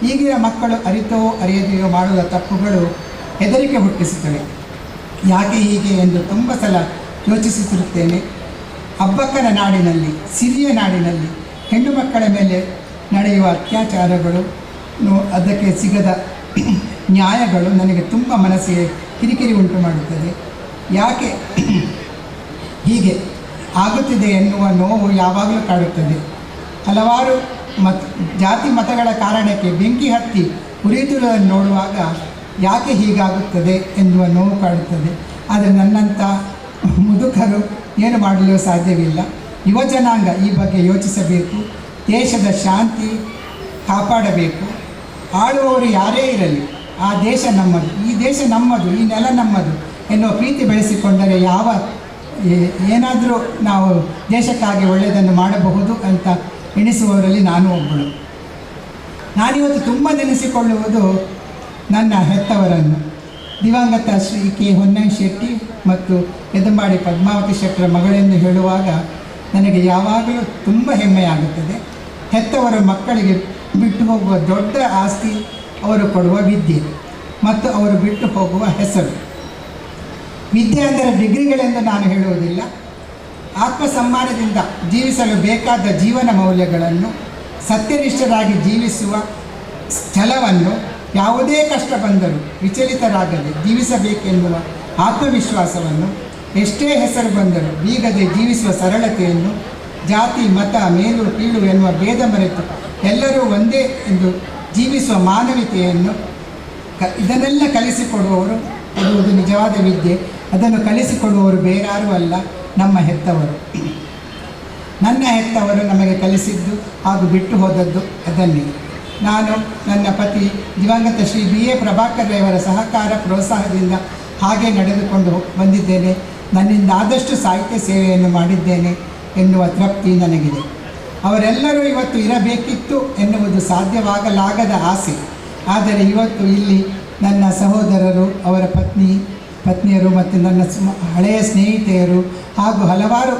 ಈಗಿನ ಮಕ್ಕಳು ಅರಿತೋ ಅರಿಯದೆಯೋ ಮಾಡುವ ತಪ್ಪುಗಳು ಹೆದರಿಕೆ ಹುಟ್ಟಿಸುತ್ತವೆ. ಯಾಕೆ ಹೀಗೆ ಎಂದು ತುಂಬ ಸಲ ಯೋಚಿಸುತ್ತಿರುತ್ತೇನೆ. ಅಬ್ಬಕ್ಕನ ನಾಡಿನಲ್ಲಿ, ಸಿರಿಯ ನಾಡಿನಲ್ಲಿ ಹೆಣ್ಣು ಮಕ್ಕಳ ಮೇಲೆ ನಡೆಯುವ ಅತ್ಯಾಚಾರಗಳು, ಅದಕ್ಕೆ ಸಿಗದ ನ್ಯಾಯಗಳು ನನಗೆ ತುಂಬ ಮನಸ್ಸಿಗೆ ಕಿರಿಕಿರಿ ಉಂಟು ಮಾಡುತ್ತದೆ. ಯಾಕೆ ಹೀಗೆ ಆಗುತ್ತಿದೆ ಎನ್ನುವ ನೋವು ಯಾವಾಗಲೂ ಕಾಡುತ್ತದೆ. ಹಲವಾರು ಜಾತಿ ಮತಗಳ ಕಾರಣಕ್ಕೆ ಬೆಂಕಿ ಹತ್ತಿ ಉರಿಯುತ್ತಿರುವುದನ್ನು ನೋಡುವಾಗ ಯಾಕೆ ಹೀಗಾಗುತ್ತದೆ ಎನ್ನುವ ನೋವು ಕಾಡುತ್ತದೆ. ಆದರೆ ನನ್ನಂಥ ಮುದುಕರು ಏನು ಮಾಡಲು ಸಾಧ್ಯವಿಲ್ಲ. ಯುವ ಜನಾಂಗ ಈ ಬಗ್ಗೆ ಯೋಚಿಸಬೇಕು. ದೇಶದ ಶಾಂತಿ ಕಾಪಾಡಬೇಕು. ಆಳುವವರು ಯಾರೇ ಇರಲಿ, ಆ ದೇಶ ನಮ್ಮದು, ಈ ದೇಶ ನಮ್ಮದು, ಈ ನೆಲ ನಮ್ಮದು ಎನ್ನುವ ಪ್ರೀತಿ ಬೆಳೆಸಿಕೊಂಡರೆ ಏನಾದರೂ ನಾವು ದೇಶಕ್ಕಾಗಿ ಒಳ್ಳೆಯದನ್ನು ಮಾಡಬಹುದು ಅಂತ ಎಣಿಸುವವರಲ್ಲಿ ನಾನು ಒಬ್ಬಳು. ನಾನಿವತ್ತು ತುಂಬ ನೆನೆಸಿಕೊಳ್ಳುವುದು ನನ್ನ ಹೆತ್ತವರನ್ನು. ದಿವಂಗತ ಶ್ರೀ ಕೆ ಹೊನ್ನಯ್ಯ ಶೆಟ್ಟಿ ಮತ್ತು ಯದುಮಾಡಿ ಪದ್ಮಾವತಿ ಶೆಟ್ಟರ ಮಗಳೆಂದು ಹೇಳುವಾಗ ನನಗೆ ಯಾವಾಗಲೂ ತುಂಬ ಹೆಮ್ಮೆಯಾಗುತ್ತದೆ. ಹೆತ್ತವರು ಮಕ್ಕಳಿಗೆ ಬಿಟ್ಟು ಹೋಗುವ ದೊಡ್ಡ ಆಸ್ತಿ ಅವರು ಕೊಡುವ ವಿದ್ಯೆ ಮತ್ತು ಅವರು ಬಿಟ್ಟು ಹೋಗುವ ಹೆಸರು. ವಿದ್ಯೆ ಅಂದರೆ ಡಿಗ್ರಿಗಳೆಂದು ನಾನು ಹೇಳುವುದಿಲ್ಲ. ಆತ್ಮಸಮ್ಮಾನದಿಂದ ಜೀವಿಸಲು ಬೇಕಾದ ಜೀವನ ಮೌಲ್ಯಗಳನ್ನು ಸತ್ಯನಿಷ್ಠರಾಗಿ ಜೀವಿಸುವ ಛಲವನ್ನು ಯಾವುದೇ ಕಷ್ಟ ಬಂದರೂ ವಿಚಲಿತರಾಗದೆ ಜೀವಿಸಬೇಕೆನ್ನುವ ಆತ್ಮವಿಶ್ವಾಸವನ್ನು, ಎಷ್ಟೇ ಹೆಸರು ಬಂದರೂ ಬೀಗದೆ ಜೀವಿಸುವ ಸರಳತೆಯನ್ನು, ಜಾತಿ ಮತ ಮೇಲು ಕೀಳು ಎನ್ನುವ ಭೇದ ಮರೆತು ಎಲ್ಲರೂ ಒಂದೇ ಎಂದು ಜೀವಿಸುವ ಮಾನವೀಯತೆಯನ್ನು ಇದನ್ನೆಲ್ಲ ಕಲಿಸಿಕೊಡುವವರು ಕೊಡುವುದು ನಿಜವಾದ ವಿದ್ಯೆ. ಅದನ್ನು ಕಲಿಸಿಕೊಡುವವರು ಬೇರಾರೂ ಅಲ್ಲ, ನಮ್ಮ ಹೆತ್ತವರು. ನನ್ನ ಹೆತ್ತವರು ನಮಗೆ ಕಲಿಸಿದ್ದು ಹಾಗೂ ಬಿಟ್ಟು ಹೋದದ್ದು ಅದನ್ನೇ. ನಾನು ನನ್ನ ಪತಿ ದಿವಂಗತ ಶ್ರೀ BA ಪ್ರಭಾಕರ್ ರವರ ಸಹಕಾರ ಪ್ರೋತ್ಸಾಹದಿಂದ ಹಾಗೆ ನಡೆದುಕೊಂಡು ಬಂದಿದ್ದೇನೆ. ನನ್ನಿಂದ ಆದಷ್ಟು ಸಾಹಿತ್ಯ ಸೇವೆಯನ್ನು ಮಾಡಿದ್ದೇನೆ ಎನ್ನುವ ತೃಪ್ತಿ ನನಗಿದೆ. ಅವರೆಲ್ಲರೂ ಇವತ್ತು ಇರಬೇಕಿತ್ತು ಎನ್ನುವುದು ಸಾಧ್ಯವಾಗಲಾಗದ ಆಸೆ. ಆದರೆ ಇವತ್ತು ಇಲ್ಲಿ ನನ್ನ ಸಹೋದರರು, ಅವರ ಪತ್ನಿಯರು ಮತ್ತು ನನ್ನ ಹಳೆಯ ಸ್ನೇಹಿತೆಯರು ಹಾಗೂ ಹಲವಾರು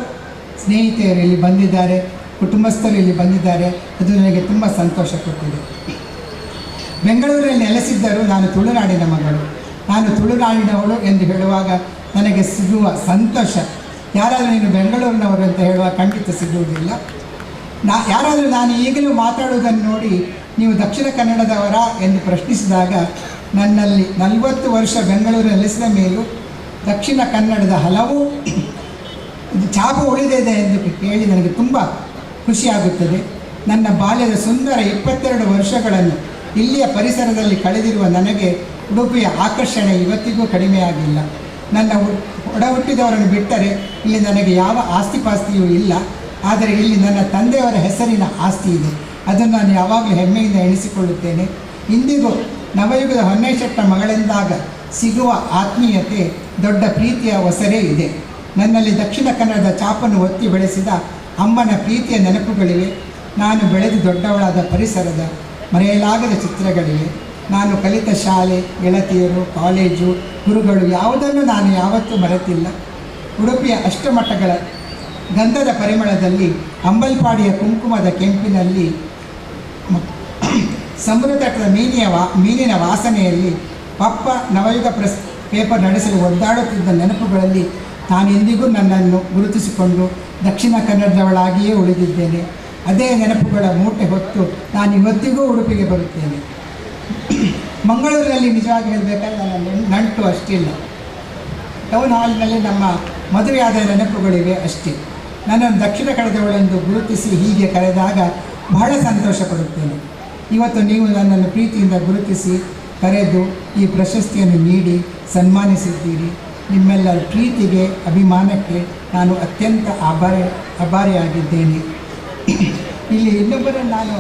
ಸ್ನೇಹಿತೆಯರು ಇಲ್ಲಿ ಬಂದಿದ್ದಾರೆ, ಕುಟುಂಬಸ್ಥರು ಇಲ್ಲಿ ಬಂದಿದ್ದಾರೆ. ಅದು ನನಗೆ ತುಂಬ ಸಂತೋಷ ಕೊಟ್ಟಿದೆ. ಬೆಂಗಳೂರಲ್ಲಿ ನೆಲೆಸಿದ್ದರೂ ನಾನು ತುಳುನಾಡಿನ ಮಗಳು. ನಾನು ತುಳುನಾಡಿನವಳು ಎಂದು ಹೇಳುವಾಗ ನನಗೆ ಸಿಗುವ ಸಂತೋಷ ಯಾರಾದರೂ ನೀನು ಬೆಂಗಳೂರಿನವರು ಅಂತ ಹೇಳುವಾಗ ಖಂಡಿತ ಸಿಗುವುದಿಲ್ಲ. ಯಾರಾದರೂ ನಾನು ಈಗಲೂ ಮಾತಾಡುವುದನ್ನು ನೋಡಿ ನೀವು ದಕ್ಷಿಣ ಕನ್ನಡದವರ ಎಂದು ಪ್ರಶ್ನಿಸಿದಾಗ ನನ್ನಲ್ಲಿ 40 ವರ್ಷ ಬೆಂಗಳೂರು ನೆಲೆಸಿದ ಮೇಲೂ ದಕ್ಷಿಣ ಕನ್ನಡದ ಹಲವು ಛಾಪು ಉಳಿದಿದೆ ಎಂದು ಕೇಳಿ ನನಗೆ ತುಂಬ ಖುಷಿಯಾಗುತ್ತದೆ. ನನ್ನ ಬಾಲ್ಯದ ಸುಂದರ 22 ವರ್ಷಗಳನ್ನು ಇಲ್ಲಿಯ ಪರಿಸರದಲ್ಲಿ ಕಳೆದಿರುವ ನನಗೆ ಉಡುಪಿಯ ಆಕರ್ಷಣೆ ಇವತ್ತಿಗೂ ಕಡಿಮೆಯಾಗಿಲ್ಲ. ನನ್ನ ಒಡ ಹುಟ್ಟಿದವರನ್ನು ಬಿಟ್ಟರೆ ಇಲ್ಲಿ ನನಗೆ ಯಾವ ಆಸ್ತಿಪಾಸ್ತಿಯೂ ಇಲ್ಲ. ಆದರೆ ಇಲ್ಲಿ ನನ್ನ ತಂದೆಯವರ ಹೆಸರಿನ ಆಸ್ತಿ ಇದೆ. ಅದನ್ನು ನಾನು ಯಾವಾಗಲೂ ಹೆಮ್ಮೆಯಿಂದ ಎಣಿಸಿಕೊಳ್ಳುತ್ತೇನೆ. ಇಂದಿಗೂ ನವಯುಗದ ಹೊನ್ನೇಶೆಟ್ಟ ಮಗಳೆಂದಾಗ ಸಿಗುವ ಆತ್ಮೀಯತೆ, ದೊಡ್ಡ ಪ್ರೀತಿಯ ಒಸರೇ ಇದೆ. ನನ್ನಲ್ಲಿ ದಕ್ಷಿಣ ಕನ್ನಡದ ಚಾಪನ್ನು ಒತ್ತಿ ಬೆಳೆಸಿದ ಅಮ್ಮನ ಪ್ರೀತಿಯ ನೆನಪುಗಳಿವೆ. ನಾನು ಬೆಳೆದು ದೊಡ್ಡವಳಾದ ಪರಿಸರದ ಮರೆಯಲಾಗದ ಚಿತ್ರಗಳಿವೆ. ನಾನು ಕಲಿತ ಶಾಲೆ, ಗೆಳತಿಯರು, ಕಾಲೇಜು, ಗುರುಗಳು ಯಾವುದನ್ನು ನಾನು ಯಾವತ್ತೂ ಮರೆತಿಲ್ಲ. ಉಡುಪಿಯ ಅಷ್ಟಮಠಗಳ ಗಂಧದ ಪರಿಮಳದಲ್ಲಿ, ಅಂಬಲ್ಪಾಡಿಯ ಕುಂಕುಮದ ಕೆಂಪಿನಲ್ಲಿ, ಸಮುದ್ರ ತಟದ ಮೀನಿನ ವಾಸನೆಯಲ್ಲಿ, ಪಪ್ಪ ನವಯುಗ ಪೇಪರ್ ನಡೆಸಲು ಒದ್ದಾಡುತ್ತಿದ್ದ ನೆನಪುಗಳಲ್ಲಿ ನಾನೆಂದಿಗೂ ನನ್ನನ್ನು ಗುರುತಿಸಿಕೊಂಡು ದಕ್ಷಿಣ ಕನ್ನಡದವಳಾಗಿಯೇ ಉಳಿದಿದ್ದೇನೆ. ಅದೇ ನೆನಪುಗಳ ಮೂಟೆ ಹೊತ್ತು ನಾನು ಇವತ್ತಿಗೂ ಉಡುಪಿಗೆ ಬರುತ್ತೇನೆ. ಮಂಗಳೂರಿನಲ್ಲಿ ನಿಜವಾಗಿ ಹೇಳಬೇಕಾದ್ರೆ ನನ್ನ ನಂಟು ಅಷ್ಟಿಲ್ಲ. ಟೌನ್ ಹಾಲ್ನಲ್ಲಿ ನಮ್ಮ ಮದುವೆಯಾದ ನೆನಪುಗಳಿವೆ ಅಷ್ಟೇ. ನನ್ನನ್ನು ದಕ್ಷಿಣ ಕನ್ನಡದವಳೆಂದು ಗುರುತಿಸಿ ಹೀಗೆ ಕರೆದಾಗ ಬಹಳ ಸಂತೋಷ ಪಡುತ್ತೇನೆ. ಇವತ್ತು ನೀವು ನನ್ನನ್ನು ಪ್ರೀತಿಯಿಂದ ಗುರುತಿಸಿ ಕರೆದು ಈ ಪ್ರಶಸ್ತಿಯನ್ನು ನೀಡಿ ಸನ್ಮಾನಿಸಿದ್ದೀರಿ. ನಿಮ್ಮೆಲ್ಲರ ಪ್ರೀತಿಗೆ, ಅಭಿಮಾನಕ್ಕೆ ನಾನು ಅತ್ಯಂತ ಆಭಾರಿಯಾಗಿದ್ದೇನೆ. ಇಲ್ಲಿ ಇನ್ನೊಬ್ಬರನ್ನು ನಾನು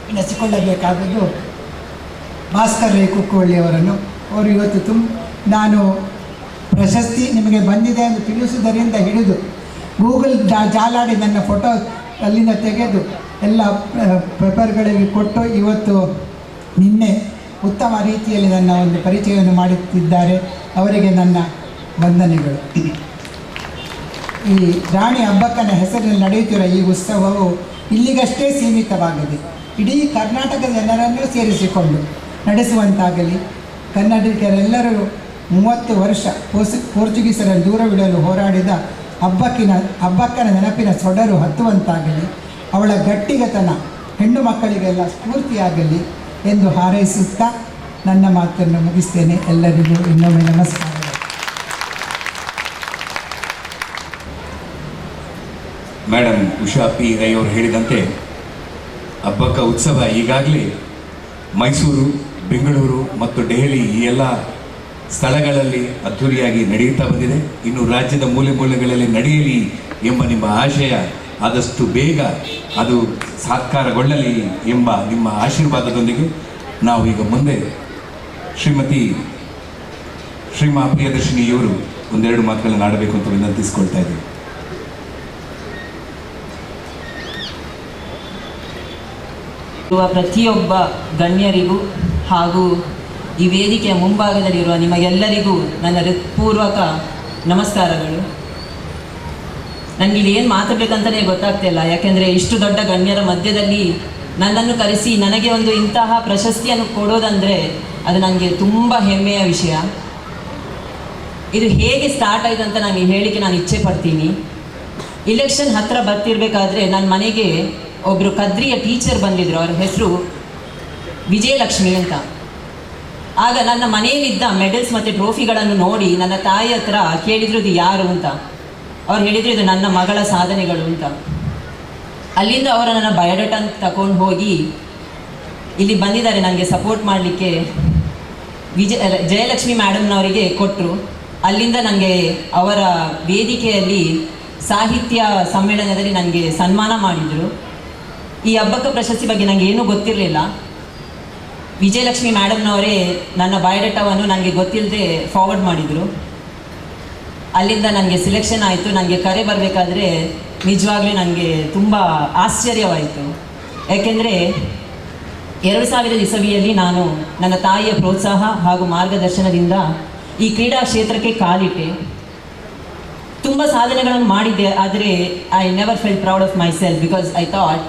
ನೆನೆಸಿಕೊಳ್ಳಬೇಕಾದದ್ದು ಭಾಸ್ಕರ್ ರೈ ಕುಕ್ಕುವಳ್ಳಿಯವರನ್ನು. ಅವರು ಇವತ್ತು ನಾನು ಪ್ರಶಸ್ತಿ ನಿಮಗೆ ಬಂದಿದೆ ಎಂದು ತಿಳಿಸುವುದರಿಂದ ಹಿಡಿದು ಗೂಗಲ್ ಜಾಲಾಡಿ ನನ್ನ ಫೋಟೋ ಅಲ್ಲಿಂದ ತೆಗೆದು ಎಲ್ಲ ಪೇಪರ್ಗಳಿಗೆ ಕೊಟ್ಟು ಇವತ್ತು ನಿನ್ನೆ ಉತ್ತಮ ರೀತಿಯಲ್ಲಿ ನನ್ನ ಒಂದು ಪರಿಚಯವನ್ನು ಮಾಡುತ್ತಿದ್ದಾರೆ. ಅವರಿಗೆ ನನ್ನ ವಂದನೆಗಳು. ಈ ರಾಣಿ ಅಬ್ಬಕ್ಕನ ಹೆಸರಿನಲ್ಲಿ ನಡೆಯುತ್ತಿರುವ ಈ ಉತ್ಸವವು ಇಲ್ಲಿಗಷ್ಟೇ ಸೀಮಿತವಾಗದೆ ಇಡೀ ಕರ್ನಾಟಕದ ಜನರನ್ನು ಸೇರಿಸಿಕೊಂಡು ನಡೆಸುವಂತಾಗಲಿ. ಕನ್ನಡಿಗರೆಲ್ಲರೂ 30 ವರ್ಷ ಪೋರ್ಚುಗೀಸರನ್ನು ದೂರವಿಡಲು ಹೋರಾಡಿದ ಅಬ್ಬಕ್ಕನ ನೆನಪಿನ ಸೊಡರು ಹತ್ತುವಂತಾಗಲಿ. ಅವಳ ಗಟ್ಟಿಗತನ ಹೆಣ್ಣು ಮಕ್ಕಳಿಗೆಲ್ಲ ಸ್ಫೂರ್ತಿಯಾಗಲಿ ಎಂದು ಹಾರೈಸುತ್ತಾ ನನ್ನ ಮಾತನ್ನು ಮುಗಿಸ್ತೇನೆ. ಎಲ್ಲರಿಗೂ ಇನ್ನೊಮ್ಮೆ ನಮಸ್ಕಾರ. ಮೇಡಮ್ ಉಷಾ ಪಿ ರೈ ಅವರು ಹೇಳಿದಂತೆ ಅಬ್ಬಕ್ಕ ಉತ್ಸವ ಈಗಾಗಲೇ ಮೈಸೂರು, ಬೆಂಗಳೂರು ಮತ್ತು ದೆಹಲಿ ಈ ಎಲ್ಲ ಸ್ಥಳಗಳಲ್ಲಿ ಅದ್ಧೂರಿಯಾಗಿ ನಡೆಯುತ್ತಾ ಬಂದಿದೆ. ಇನ್ನು ರಾಜ್ಯದ ಮೂಲೆ ಮೂಲೆಗಳಲ್ಲಿ ನಡೆಯಲಿ ಎಂಬ ನಿಮ್ಮ ಆಶಯ ಆದಷ್ಟು ಬೇಗ ಅದು ಸಾಕಾರಗೊಳ್ಳಲಿ ಎಂಬ ನಿಮ್ಮ ಆಶೀರ್ವಾದದೊಂದಿಗೆ ನಾವು ಈಗ ಮುಂದೆ ಶ್ರೀಮಾ ಪ್ರಿಯದರ್ಶಿನಿಯವರು ಒಂದೆರಡು ಮಾತುಗಳನ್ನು ಆಡಬೇಕು ಅಂತ ವಿನಂತಿಸಿಕೊಳ್ತಾ ಇದ್ದೀವಿ. ಪ್ರತಿಯೊಬ್ಬ ಗಣ್ಯರಿಗೂ ಹಾಗೂ ಈ ವೇದಿಕೆಯ ಮುಂಭಾಗದಲ್ಲಿರುವ ನಿಮಗೆಲ್ಲರಿಗೂ ನನ್ನ ಹೃತ್ಪೂರ್ವಕ ನಮಸ್ಕಾರಗಳು. ನನಗಿಲ್ಲಿ ಏನು ಮಾತಾಡಬೇಕಂತಲೇ ಗೊತ್ತಾಗ್ತಿಲ್ಲ. ಯಾಕೆಂದರೆ ಇಷ್ಟು ದೊಡ್ಡ ಗಣ್ಯರ ಮಧ್ಯದಲ್ಲಿ ನನ್ನನ್ನು ಕರೆಸಿ ನನಗೆ ಒಂದು ಇಂತಹ ಪ್ರಶಸ್ತಿಯನ್ನು ಕೊಡೋದಂದರೆ ಅದು ನನಗೆ ತುಂಬ ಹೆಮ್ಮೆಯ ವಿಷಯ. ಇದು ಹೇಗೆ ಸ್ಟಾರ್ಟ್ ಆಯಿತು ಅಂತ ನಾನು ಹೇಳಲಿಕ್ಕೆ ನಾನು ಇಚ್ಛೆ ಪಡ್ತೀನಿ. ಇಲೆಕ್ಷನ್ ಹತ್ತಿರ ಬರ್ತಿರ್ಬೇಕಾದ್ರೆ ನನ್ನ ಮನೆಗೆ ಒಬ್ಬರು ಕದ್ರಿಯ ಟೀಚರ್ ಬಂದಿದ್ರು, ಅವ್ರ ಹೆಸರು ವಿಜಯಲಕ್ಷ್ಮಿ ಅಂತ. ಆಗ ನನ್ನ ಮನೆಯಲ್ಲಿದ್ದ ಮೆಡಲ್ಸ್ ಮತ್ತು ಟ್ರೋಫಿಗಳನ್ನು ನೋಡಿ ನನ್ನ ತಾಯಿ ಹತ್ರ ಕೇಳಿದ್ರು ಇದು ಯಾರು ಅಂತ. ಅವ್ರು ಹೇಳಿದ್ರು ಇದು ನನ್ನ ಮಗಳ ಸಾಧನೆಗಳು ಅಂತ. ಅಲ್ಲಿಂದ ಅವರು ನನ್ನ ಬಯೋಡಾಟಾ ತಗೊಂಡು ಹೋಗಿ ಇಲ್ಲಿ ಬಂದಿದ್ದಾರೆ ನನಗೆ ಸಪೋರ್ಟ್ ಮಾಡಲಿಕ್ಕೆ. ಜಯಲಕ್ಷ್ಮಿ ಮೇಡಮ್ನವರಿಗೆ ಕೊಟ್ಟರು. ಅಲ್ಲಿಂದ ನನಗೆ ಅವರ ವೇದಿಕೆಯಲ್ಲಿ ಸಾಹಿತ್ಯ ಸಮ್ಮೇಳನದಲ್ಲಿ ನನಗೆ ಸನ್ಮಾನ ಮಾಡಿದರು. ಈ ಅಬ್ಬಕ್ಕ ಪ್ರಶಸ್ತಿ ಬಗ್ಗೆ ನನಗೆ ಏನೂ ಗೊತ್ತಿರಲಿಲ್ಲ. ವಿಜಯಲಕ್ಷ್ಮಿ ಮೇಡಮ್ನವರೇ ನನ್ನ ಬಯೋಡಾಟಾವನ್ನು ನನಗೆ ಗೊತ್ತಿಲ್ಲದೆ ಫಾರ್ವರ್ಡ್ ಮಾಡಿದರು. ಅಲ್ಲಿಂದ ನನಗೆ ಸಿಲೆಕ್ಷನ್ ಆಯಿತು. ನನಗೆ ಕರೆ ಬರಬೇಕಾದ್ರೆ ನಿಜವಾಗ್ಲೂ ನನಗೆ ತುಂಬ ಆಶ್ಚರ್ಯವಾಯಿತು. ಯಾಕೆಂದರೆ 2000 ಇಸವಿಯಲ್ಲಿ ನಾನು ನನ್ನ ತಾಯಿಯ ಪ್ರೋತ್ಸಾಹ ಹಾಗೂ ಮಾರ್ಗದರ್ಶನದಿಂದ ಈ ಕ್ರೀಡಾ ಕ್ಷೇತ್ರಕ್ಕೆ ಕಾಲಿಟ್ಟೆ. ತುಂಬ ಸಾಧನೆಗಳನ್ನು ಮಾಡಿದ್ದೆ. ಆದರೆ I never felt proud of myself because I thought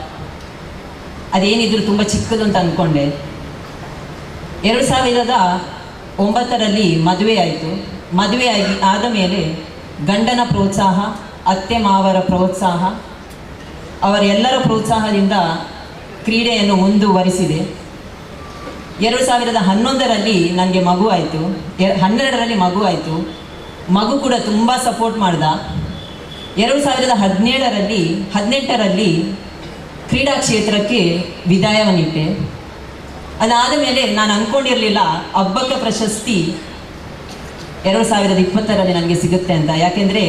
ಅದೇನಿದ್ರು ತುಂಬ ಚಿಕ್ಕದು ಅಂತ ಅಂದ್ಕೊಂಡೆ. 2009ರಲ್ಲಿ ಮದುವೆ ಆಯಿತು. ಮದುವೆ ಆದ ಮೇಲೆ ಗಂಡನ ಪ್ರೋತ್ಸಾಹ, ಅತ್ತೆ ಮಾವರ ಪ್ರೋತ್ಸಾಹ, ಅವರೆಲ್ಲರ ಪ್ರೋತ್ಸಾಹದಿಂದ ಕ್ರೀಡೆಯನ್ನು ಮುಂದುವರಿಸಿದೆ. 2011ರಲ್ಲಿ ನನಗೆ ಮಗು ಆಯಿತು. 12ರಲ್ಲಿ ಮಗು ಆಯಿತು. ಮಗು ಕೂಡ ತುಂಬ ಸಪೋರ್ಟ್ ಮಾಡ್ದ. 2018ರಲ್ಲಿ ಕ್ರೀಡಾ ಕ್ಷೇತ್ರಕ್ಕೆ ವಿದಾಯವನ್ನಿಟ್ಟೆ. ಅದಾದ ಮೇಲೆ ನಾನು ಅಂದ್ಕೊಂಡಿರಲಿಲ್ಲ ಅಬ್ಬಕ್ಕ ಪ್ರಶಸ್ತಿ 2020ರಲ್ಲಿ ನನಗೆ ಸಿಗುತ್ತೆ ಅಂತ. ಯಾಕೆಂದರೆ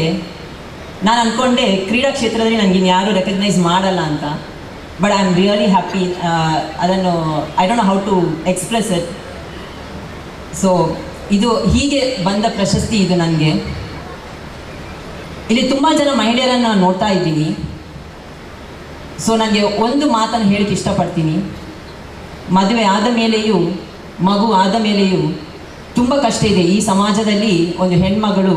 ನಾನು ಅಂದ್ಕೊಂಡೆ ಕ್ರೀಡಾ ಕ್ಷೇತ್ರದಲ್ಲಿ ನನಗೆ ಯಾರೂ ರೆಕಗ್ನೈಸ್ ಮಾಡಲ್ಲ ಅಂತ. But I am really happy. ಅದನ್ನು I don't know how to express it. So ಇದು ಹೀಗೆ ಬಂದ ಪ್ರಶಸ್ತಿ ಇದು ನನಗೆ. ಇಲ್ಲಿ ತುಂಬ ಜನ ಮಹಿಳೆಯರನ್ನು ನಾನು ನೋಡ್ತಾ ಇದ್ದೀನಿ. ಸೊ ನನಗೆ ಒಂದು ಮಾತನ್ನು ಹೇಳಕ್ಕೆ ಇಷ್ಟಪಡ್ತೀನಿ. ಮದುವೆ ಆದ ಮೇಲೆಯೂ ಮಗು ಆದ ಮೇಲೆಯೂ ತುಂಬ ಕಷ್ಟ ಇದೆ. ಈ ಸಮಾಜದಲ್ಲಿ ಒಂದು ಹೆಣ್ಮಗಳು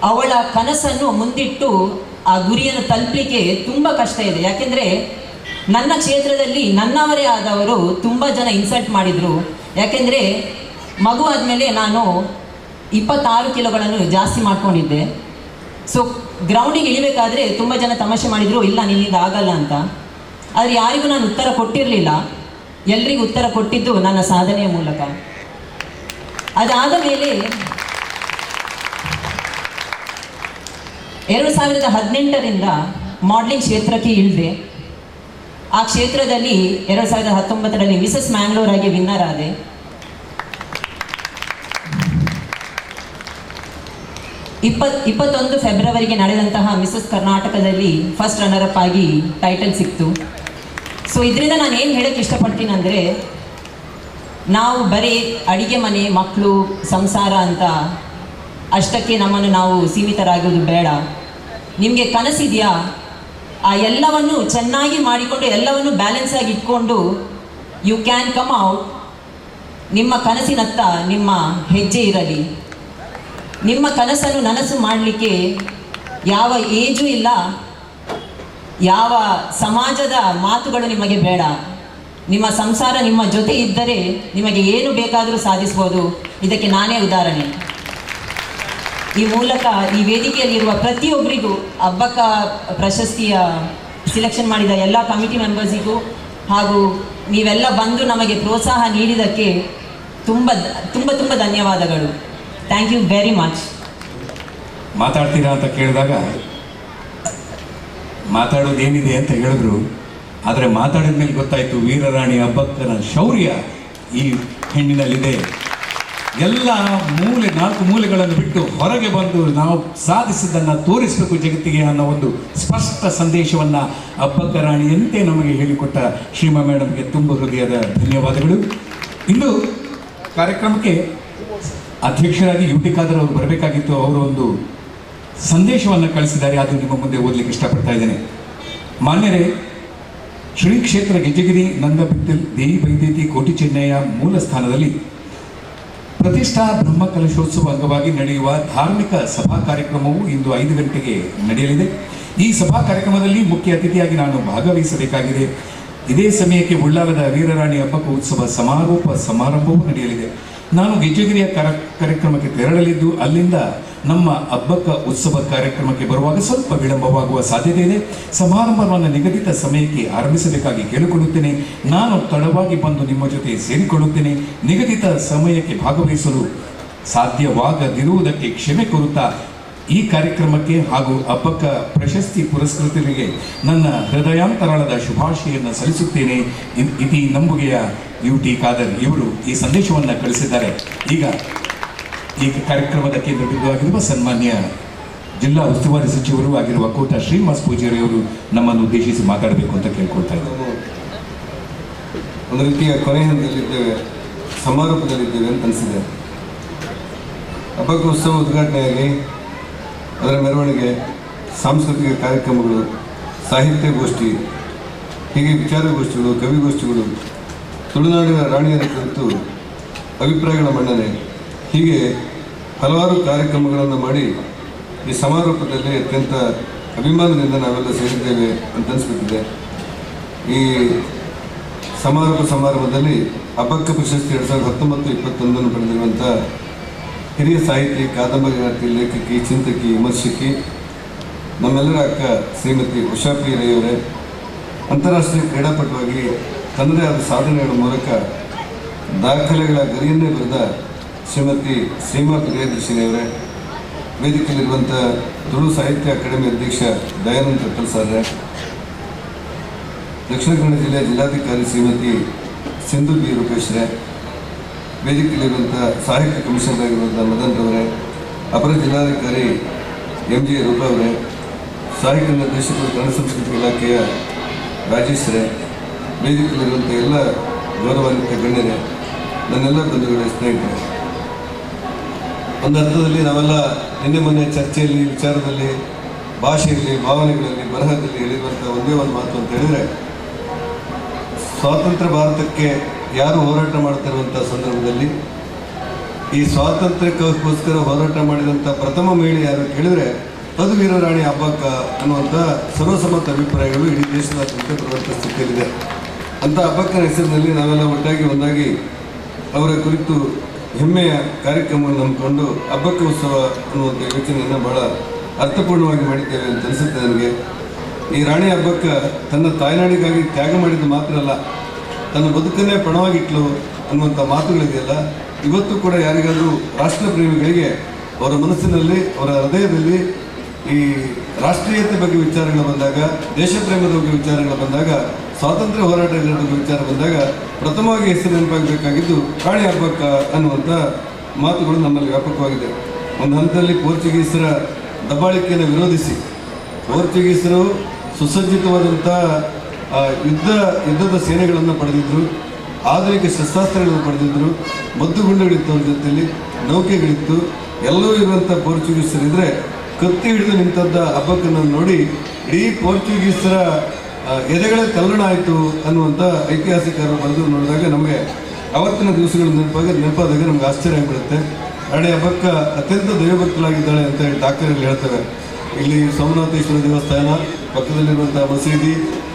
ಅವಳ ಕನಸನ್ನು ಮುಂದಿಟ್ಟು ಆ ಗುರಿಯನ್ನು ತಲುಪಲಿಕ್ಕೆ ತುಂಬ ಕಷ್ಟ ಇದೆ. ಯಾಕೆಂದರೆ ನನ್ನ ಕ್ಷೇತ್ರದಲ್ಲಿ ನನ್ನವರೇ ಆದವರು ತುಂಬ ಜನ ಇನ್ಸಲ್ಟ್ ಮಾಡಿದರು. ಯಾಕೆಂದರೆ ಮಗು ಆದಮೇಲೆ ನಾನು 26 ಕಿಲೋಗಳನ್ನು ಜಾಸ್ತಿ ಮಾಡ್ಕೊಂಡಿದ್ದೆ. ಸೊ ಗ್ರೌಂಡಿಗೆ ಇಳಿಬೇಕಾದ್ರೆ ತುಂಬ ಜನ ತಮಾಷೆ ಮಾಡಿದರು, ಇಲ್ಲ ನಿನ್ನಿಂದ ಆಗಲ್ಲ ಅಂತ. ಆದರೆ ಯಾರಿಗೂ ನಾನು ಉತ್ತರ ಕೊಟ್ಟಿರಲಿಲ್ಲ. ಎಲ್ರಿಗೂ ಉತ್ತರ ಕೊಟ್ಟಿದ್ದು ನನ್ನ ಸಾಧನೆಯ ಮೂಲಕ. ಅದಾದ ಮೇಲೆ 2018ರಿಂದ ಮಾಡಲಿಂಗ್ ಕ್ಷೇತ್ರಕ್ಕೆ ಇಳಿದೆ. ಆ ಕ್ಷೇತ್ರದಲ್ಲಿ 2019ರಲ್ಲಿ ಮಿಸಸ್ ಮ್ಯಾಂಗ್ಳೂರ್ ಆಗಿ ವಿನ್ನರ್ ಆದೆ. 21 ಫೆಬ್ರವರಿಗೆ ನಡೆದಂತಹ ಮಿಸಸ್ ಕರ್ನಾಟಕದಲ್ಲಿ ಫಸ್ಟ್ ರನ್ನರ್ ಅಪ್ ಆಗಿ ಟೈಟಲ್ ಸಿಕ್ತು. ಸೊ ಇದರಿಂದ ನಾನು ಏನು ಹೇಳೋಕ್ಕೆ ಇಷ್ಟಪಡ್ತೀನಿ ಅಂದರೆ, ನಾವು ಬರೀ ಅಡಿಗೆ ಮನೆ, ಮಕ್ಕಳು, ಸಂಸಾರ ಅಂತ ಅಷ್ಟಕ್ಕೆ ನಮ್ಮನ್ನು ನಾವು ಸೀಮಿತರಾಗೋದು ಬೇಡ. ನಿಮಗೆ ಕನಸಿದೆಯಾ? ಆ ಎಲ್ಲವನ್ನು ಚೆನ್ನಾಗಿ ಮಾಡಿಕೊಂಡು ಎಲ್ಲವನ್ನು ಬ್ಯಾಲೆನ್ಸ್ ಆಗಿ ಇಟ್ಕೊಂಡು ಯು ಕ್ಯಾನ್ ಕಮ್ ಔಟ್. ನಿಮ್ಮ ಕನಸಿನತ್ತ ನಿಮ್ಮ ಹೆಜ್ಜೆ ಇರಲಿ. ನಿಮ್ಮ ಕನಸನ್ನು ನನಸು ಮಾಡಲಿಕ್ಕೆ ಯಾವ ಏಜು ಇಲ್ಲ, ಯಾವ ಸಮಾಜದ ಮಾತುಗಳು ನಿಮಗೆ ಬೇಡ. ನಿಮ್ಮ ಸಂಸಾರ ನಿಮ್ಮ ಜೊತೆ ಇದ್ದರೆ ನಿಮಗೆ ಏನು ಬೇಕಾದರೂ ಸಾಧಿಸ್ಬೋದು. ಇದಕ್ಕೆ ನಾನೇ ಉದಾಹರಣೆ. ಈ ಮೂಲಕ ಈ ವೇದಿಕೆಯಲ್ಲಿರುವ ಪ್ರತಿಯೊಬ್ಬರಿಗೂ ಅಬ್ಬಕ್ಕ ಪ್ರಶಸ್ತಿಯ ಸಿಲೆಕ್ಷನ್ ಮಾಡಿದ ಎಲ್ಲ ಕಮಿಟಿ ಮೆಂಬರ್ಸಿಗೂ ಹಾಗೂ ನೀವೆಲ್ಲ ಬಂದು ನಮಗೆ ಪ್ರೋತ್ಸಾಹ ನೀಡಿದ್ದಕ್ಕೆ ತುಂಬ ತುಂಬ ತುಂಬ ಧನ್ಯವಾದಗಳು. Thank you very much. ಮಾತಾಡ್ತೀರಾ ಅಂತ ಕೇಳಿದಾಗ ಮಾತಾಡೋದೇನಿದೆ ಅಂತ ಹೇಳಿದ್ರು. ಆದರೆ ಮಾತಾಡಿದ ಮೇಲೆ ಗೊತ್ತಾಯಿತು ವೀರರಾಣಿ ಅಬ್ಬಕ್ಕನ ಶೌರ್ಯ ಈ ಹೆಣ್ಣಿನಲ್ಲಿದೆ. ಎಲ್ಲ ನಾಲ್ಕು ಮೂಲೆಗಳನ್ನು ಬಿಟ್ಟು ಹೊರಗೆ ಬಂದು ನಾವು ಸಾಧಿಸಿದ್ದನ್ನು ತೋರಿಸಬೇಕು ಜಗತ್ತಿಗೆ ಅನ್ನೋ ಒಂದು ಸ್ಪಷ್ಟ ಸಂದೇಶವನ್ನು ಅಬ್ಬಕ್ಕ ರಾಣಿಯಂತೆ ನಮಗೆ ಹೇಳಿಕೊಟ್ಟ ಶ್ರೀಮಾ ಮೇಡಮ್ಗೆ ತುಂಬ ಹೃದಯದ ಧನ್ಯವಾದಗಳು. ಇನ್ನು ಕಾರ್ಯಕ್ರಮಕ್ಕೆ ಅಧ್ಯಕ್ಷರಾಗಿ ಯು ಟಿ ಖಾದರ್ ಅವರು ಬರಬೇಕಾಗಿತ್ತು. ಅವರು ಒಂದು ಸಂದೇಶವನ್ನು ಕಳಿಸಿದ್ದಾರೆ. ಅದು ನಿಮ್ಮ ಮುಂದೆ ಓದಲಿಕ್ಕೆ ಇಷ್ಟಪಡ್ತಾ ಇದ್ದೇನೆ. ಮಾನ್ಯರೇ, ಶ್ರೀ ಕ್ಷೇತ್ರ ಗೆಜ್ಜೆಗಿರಿ ನಂದಬಿತ್ತಲ್ ದೇವಿ ಬೈದೇತಿ ಕೋಟಿ ಚೆನ್ನಯ್ಯ ಮೂಲ ಸ್ಥಾನದಲ್ಲಿ ಪ್ರತಿಷ್ಠಾ ಬ್ರಹ್ಮ ಕಲಶೋತ್ಸವ ಅಂಗವಾಗಿ ನಡೆಯುವ ಧಾರ್ಮಿಕ ಸಭಾ ಕಾರ್ಯಕ್ರಮವು ಇಂದು 5 ಗಂಟೆಗೆ ನಡೆಯಲಿದೆ. ಈ ಸಭಾ ಕಾರ್ಯಕ್ರಮದಲ್ಲಿ ಮುಖ್ಯ ಅತಿಥಿಯಾಗಿ ನಾನು ಭಾಗವಹಿಸಬೇಕಾಗಿದೆ. ಇದೇ ಸಮಯಕ್ಕೆ ಉಳ್ಳಾಲದ ವೀರರಾಣಿ ಅಬ್ಬಕ್ಕ ಉತ್ಸವ ಸಮಾರೋಪ ಸಮಾರಂಭವೂ ನಡೆಯಲಿದೆ. ನಾನು ಗೆಜ್ಜೆಗಿರಿಯ ಕಾರ್ಯಕ್ರಮಕ್ಕೆ ತೆರಳಲಿದ್ದು ಅಲ್ಲಿಂದ ನಮ್ಮ ಅಬ್ಬಕ್ಕ ಉತ್ಸವ ಕಾರ್ಯಕ್ರಮಕ್ಕೆ ಬರುವಾಗ ಸ್ವಲ್ಪ ವಿಳಂಬವಾಗುವ ಸಾಧ್ಯತೆ ಇದೆ. ಸಮಾರಂಭವನ್ನು ನಿಗದಿತ ಸಮಯಕ್ಕೆ ಆರಂಭಿಸಬೇಕಾಗಿ ಕೇಳಿಕೊಳ್ಳುತ್ತೇನೆ. ನಾನು ತಡವಾಗಿ ಬಂದು ನಿಮ್ಮ ಜೊತೆ ಸೇರಿಕೊಳ್ಳುತ್ತೇನೆ. ನಿಗದಿತ ಸಮಯಕ್ಕೆ ಭಾಗವಹಿಸಲು ಸಾಧ್ಯವಾಗದಿರುವುದಕ್ಕೆ ಕ್ಷಮೆ ಕೋರುತ್ತಾ ಈ ಕಾರ್ಯಕ್ರಮಕ್ಕೆ ಹಾಗೂ ಅಬ್ಬಕ್ಕ ಪ್ರಶಸ್ತಿ ಪುರಸ್ಕೃತರಿಗೆ ನನ್ನ ಹೃದಯಾಂತರಾಳದ ಶುಭಾಶಯನ್ನು ಸಲ್ಲಿಸುತ್ತೇನೆ. ಇತಿ ನಂಬುಗೆಯ UT ಖಾದರ್ ಇವರು ಈ ಸಂದೇಶವನ್ನು ಕಳಿಸಿದ್ದಾರೆ. ಈಗ ಈ ಕಾರ್ಯಕ್ರಮದ ಕೇಂದ್ರ ಬಿಂದುವಾಗಿರುವ ಸನ್ಮಾನ್ಯ ಜಿಲ್ಲಾ ಉಸ್ತುವಾರಿ ಸಚಿವರು ಆಗಿರುವ ಕೋಟ ಶ್ರೀನಿವಾಸ ಪೂಜಾರಿ ಅವರು ನಮ್ಮನ್ನು ಉದ್ದೇಶಿಸಿ ಮಾತಾಡಬೇಕು ಅಂತ ಕೇಳ್ಕೊಳ್ತಾ ಇದ್ದಾರೆ. ಒಂದು ರೀತಿಯ ಕೊನೆ ಹಂತದಲ್ಲಿದ್ದೇವೆ, ಸಮಾರೋಪದಲ್ಲಿದ್ದೇವೆ ಅಂತ ಅನಿಸಿದೆ. ಅಬ್ಬಕ್ಕ ಉತ್ಸವ ಉದ್ಘಾಟನೆಯಾಗಿ ಅದರ ಮೆರವಣಿಗೆ, ಸಾಂಸ್ಕೃತಿಕ ಕಾರ್ಯಕ್ರಮಗಳು, ಸಾಹಿತ್ಯ ಗೋಷ್ಠಿ, ಹೀಗೆ ವಿಚಾರಗೋಷ್ಠಿಗಳು, ಕವಿಗೋಷ್ಠಿಗಳು, ತುಳುನಾಡಿನ ರಾಣಿಯರ ಕುರಿತು ಅಭಿಪ್ರಾಯಗಳ ಮಂಡನೆ, ಹೀಗೆ ಹಲವಾರು ಕಾರ್ಯಕ್ರಮಗಳನ್ನು ಮಾಡಿ ಈ ಸಮಾರೋಪದಲ್ಲಿ ಅತ್ಯಂತ ಅಭಿಮಾನದಿಂದ ನಾವೆಲ್ಲ ಸೇರಿದ್ದೇವೆ ಅಂತ ಅನಿಸ್ಬಿಟ್ಟಿದೆ. ಈ ಸಮಾರೋಪ ಸಮಾರಂಭದಲ್ಲಿ ಅಬ್ಬಕ್ಕ ಪ್ರಶಸ್ತಿ 2019-21 ಪಡೆದಿರುವಂಥ ಹಿರಿಯ ಸಾಹಿತಿ, ಕಾದಂಬರಿಗಾರ್ತಿ, ಲೇಖಕಿ, ಚಿಂತಕಿ, ವಿಮರ್ಶಕಿ, ನಮ್ಮೆಲ್ಲರ ಅಕ್ಕ ಶ್ರೀಮತಿ ಉಷಾ ಪಿ ರೈ ಅವರೇ, ಅಂತಾರಾಷ್ಟ್ರೀಯ ಕ್ರೀಡಾಪಟುವಾಗಿ ತನ್ನದೇ ಆದ ಸಾಧನೆಗಳ ಮೂಲಕ ದಾಖಲೆಗಳ ಗರಿಯನ್ನೇ ಬರೆದ ಶ್ರೀಮತಿ ಶ್ರೀಮಾ ಪ್ರಿಯದರ್ಶಿನಿಯವರೇ, ವೇದಿಕೆಯಲ್ಲಿರುವಂಥ ತುಳು ಸಾಹಿತ್ಯ ಅಕಾಡೆಮಿ ಅಧ್ಯಕ್ಷ ದಯಾನಂದ ಕಲ್ಸಾರ್ರೆ, ದಕ್ಷಿಣ ಕನ್ನಡ ಜಿಲ್ಲೆಯ ಜಿಲ್ಲಾಧಿಕಾರಿ ಶ್ರೀಮತಿ ಸಿಂಧು ಬಿ ರೂಪೇಶ್ರೆ, ವೇದಿಕೆಯಲ್ಲಿರುವಂಥ ಸಾಹಿತ್ಯ ಕಮಿಷನರ್ ಆಗಿರುವಂಥ ಮದನ್ ರವರೇ, ಅಪರ ಜಿಲ್ಲಾಧಿಕಾರಿ MJ ರೂಪಾ ಅವರೇ, ಸಾಹಿತ್ಯ ನಿರ್ದೇಶಕರು ಕನ್ನಡ ಸಂಸ್ಕೃತಿ ಇಲಾಖೆಯ ರಾಜೇಶ್ರೇ, ವೇದಿಕೆಯಲ್ಲಿರುವಂಥ ಎಲ್ಲ ಗೌರವಾನ್ವಿತ ಗಣ್ಯರೇ, ನನ್ನೆಲ್ಲ ಬಂಧುಗಳ ಸ್ನೇಹಿತರೆ, ಒಂದು ಅರ್ಥದಲ್ಲಿ ನಾವೆಲ್ಲ ನಿನ್ನೆ ಮೊನ್ನೆ ಚರ್ಚೆಯಲ್ಲಿ, ವಿಚಾರದಲ್ಲಿ, ಭಾಷೆಯಲ್ಲಿ, ಭಾವನೆಗಳಲ್ಲಿ, ಬರಹದಲ್ಲಿ ಹೇಳಿರುವಂಥ ಒಂದೇ ಒಂದು ಮಾತು ಅಂತ ಹೇಳಿದರೆ, ಸ್ವಾತಂತ್ರ್ಯ ಭಾರತಕ್ಕೆ ಯಾರು ಹೋರಾಟ ಮಾಡ್ತಿರುವಂಥ ಸಂದರ್ಭದಲ್ಲಿ ಈ ಸ್ವಾತಂತ್ರ್ಯಕ್ಕೋಸ್ಕರ ಹೋರಾಟ ಮಾಡಿದಂಥ ಪ್ರಥಮ ಮಹಿಳೆ ಯಾರು ಕೇಳಿದರೆ ಅದು ವೀರರಾಣಿ ಅಬ್ಬಕ್ಕ ಅನ್ನುವಂಥ ಸರ್ವಸಮ್ಮತ ಅಭಿಪ್ರಾಯಗಳು ಇಡೀ ದೇಶದಾದ್ಯಂತ ಬರುವಂಥ ಸ್ಥಿತಿಯಲ್ಲಿದೆ. ಅಂಥ ಅಬ್ಬಕ್ಕನ ಹೆಸರಿನಲ್ಲಿ ನಾವೆಲ್ಲ ಒಟ್ಟಾಗಿ ಒಂದಾಗಿ ಅವರ ಕುರಿತು ಹೆಮ್ಮೆಯ ಕಾರ್ಯಕ್ರಮವನ್ನು ಹಮ್ಮಿಕೊಂಡು ಅಬ್ಬಕ್ಕ ಉತ್ಸವ ಅನ್ನುವಂಥ ಯೋಚನೆಯನ್ನು ಬಹಳ ಅರ್ಥಪೂರ್ಣವಾಗಿ ಮಾಡಿದ್ದೇವೆ ಅಂತ ಅನಿಸುತ್ತೆ ನನಗೆ. ಈ ರಾಣಿ ಅಬ್ಬಕ್ಕ ತನ್ನ ತಾಯ್ನಾಡಿಗಾಗಿ ತ್ಯಾಗ ಮಾಡಿದ್ದು ಮಾತ್ರ ಅಲ್ಲ, ತನ್ನ ಬದುಕನ್ನೇ ಪಣವಾಗಿಟ್ಲು ಅನ್ನುವಂಥ ಮಾತುಗಳಿದೆಯಲ್ಲ, ಇವತ್ತು ಕೂಡ ಯಾರಿಗಾದರೂ ರಾಷ್ಟ್ರ ಪ್ರೇಮಿಗಳಿಗೆ ಅವರ ಮನಸ್ಸಿನಲ್ಲಿ, ಅವರ ಹೃದಯದಲ್ಲಿ ಈ ರಾಷ್ಟ್ರೀಯತೆ ಬಗ್ಗೆ ವಿಚಾರಗಳು ಬಂದಾಗ, ದೇಶ ಪ್ರೇಮದ ಬಗ್ಗೆ ವಿಚಾರಗಳು ಬಂದಾಗ, ಸ್ವಾತಂತ್ರ್ಯ ಹೋರಾಟಗಳ ಬಗ್ಗೆ ವಿಚಾರ ಬಂದಾಗ ಪ್ರಥಮವಾಗಿ ಹೆಸರು ನೆನಪಾಗಬೇಕಾಗಿದ್ದು ರಾಣಿ ಅಬ್ಬಕ್ಕ ಅನ್ನುವಂಥ ಮಾತುಗಳು ನಮ್ಮಲ್ಲಿ ವ್ಯಾಪಕವಾಗಿದೆ. ಒಂದು ಹಂತದಲ್ಲಿ ಪೋರ್ಚುಗೀಸರ ದಬ್ಬಾಳಿಕೆಯನ್ನು ವಿರೋಧಿಸಿ ಪೋರ್ಚುಗೀಸರು ಸುಸಜ್ಜಿತವಾದಂಥ ಯುದ್ಧದ ಸೇನೆಗಳನ್ನು ಪಡೆದಿದ್ದರು, ಆಧುನಿಕ ಶಸ್ತ್ರಾಸ್ತ್ರಗಳನ್ನು ಪಡೆದಿದ್ದರು, ಮದ್ದುಗುಂಡುಗಳಿತ್ತು ಅವ್ರ ಜೊತೆಯಲ್ಲಿ, ನೌಕೆಗಳಿತ್ತು, ಎಲ್ಲವೂ ಇರುವಂಥ ಪೋರ್ಚುಗೀಸರಿದ್ದರೆ ಕತ್ತಿ ಹಿಡಿದು ನಿಂತದ್ದ ಅಬ್ಬಕ್ಕನ್ನು ನೋಡಿ ಇಡೀ ಪೋರ್ಚುಗೀಸರ ಎದೆಗಳೇ ತಲ್ಲಣ ಆಯಿತು ಅನ್ನುವಂಥ ಐತಿಹಾಸಿಕರು ಬರೆದು ನೋಡಿದಾಗ ನಮಗೆ ಆವತ್ತಿನ ದಿವಸಗಳು ನೆನಪಾದಾಗ ನಮ್ಗೆ ಆಶ್ಚರ್ಯ ಆಗಿಬಿಡುತ್ತೆ. ರಾಣಿ ಅಬ್ಬಕ್ಕ ಅತ್ಯಂತ ದೈವಭಕ್ತಳಾಗಿದ್ದಾಳೆ ಅಂತ ಹೇಳಿ ದಾಖಲೆಗಳು ಹೇಳ್ತವೆ. ಇಲ್ಲಿ ಸೋಮನಾಥೇಶ್ವರ ದೇವಸ್ಥಾನ, ಪಕ್ಕದಲ್ಲಿರುವಂಥ ಮಸೀದಿ,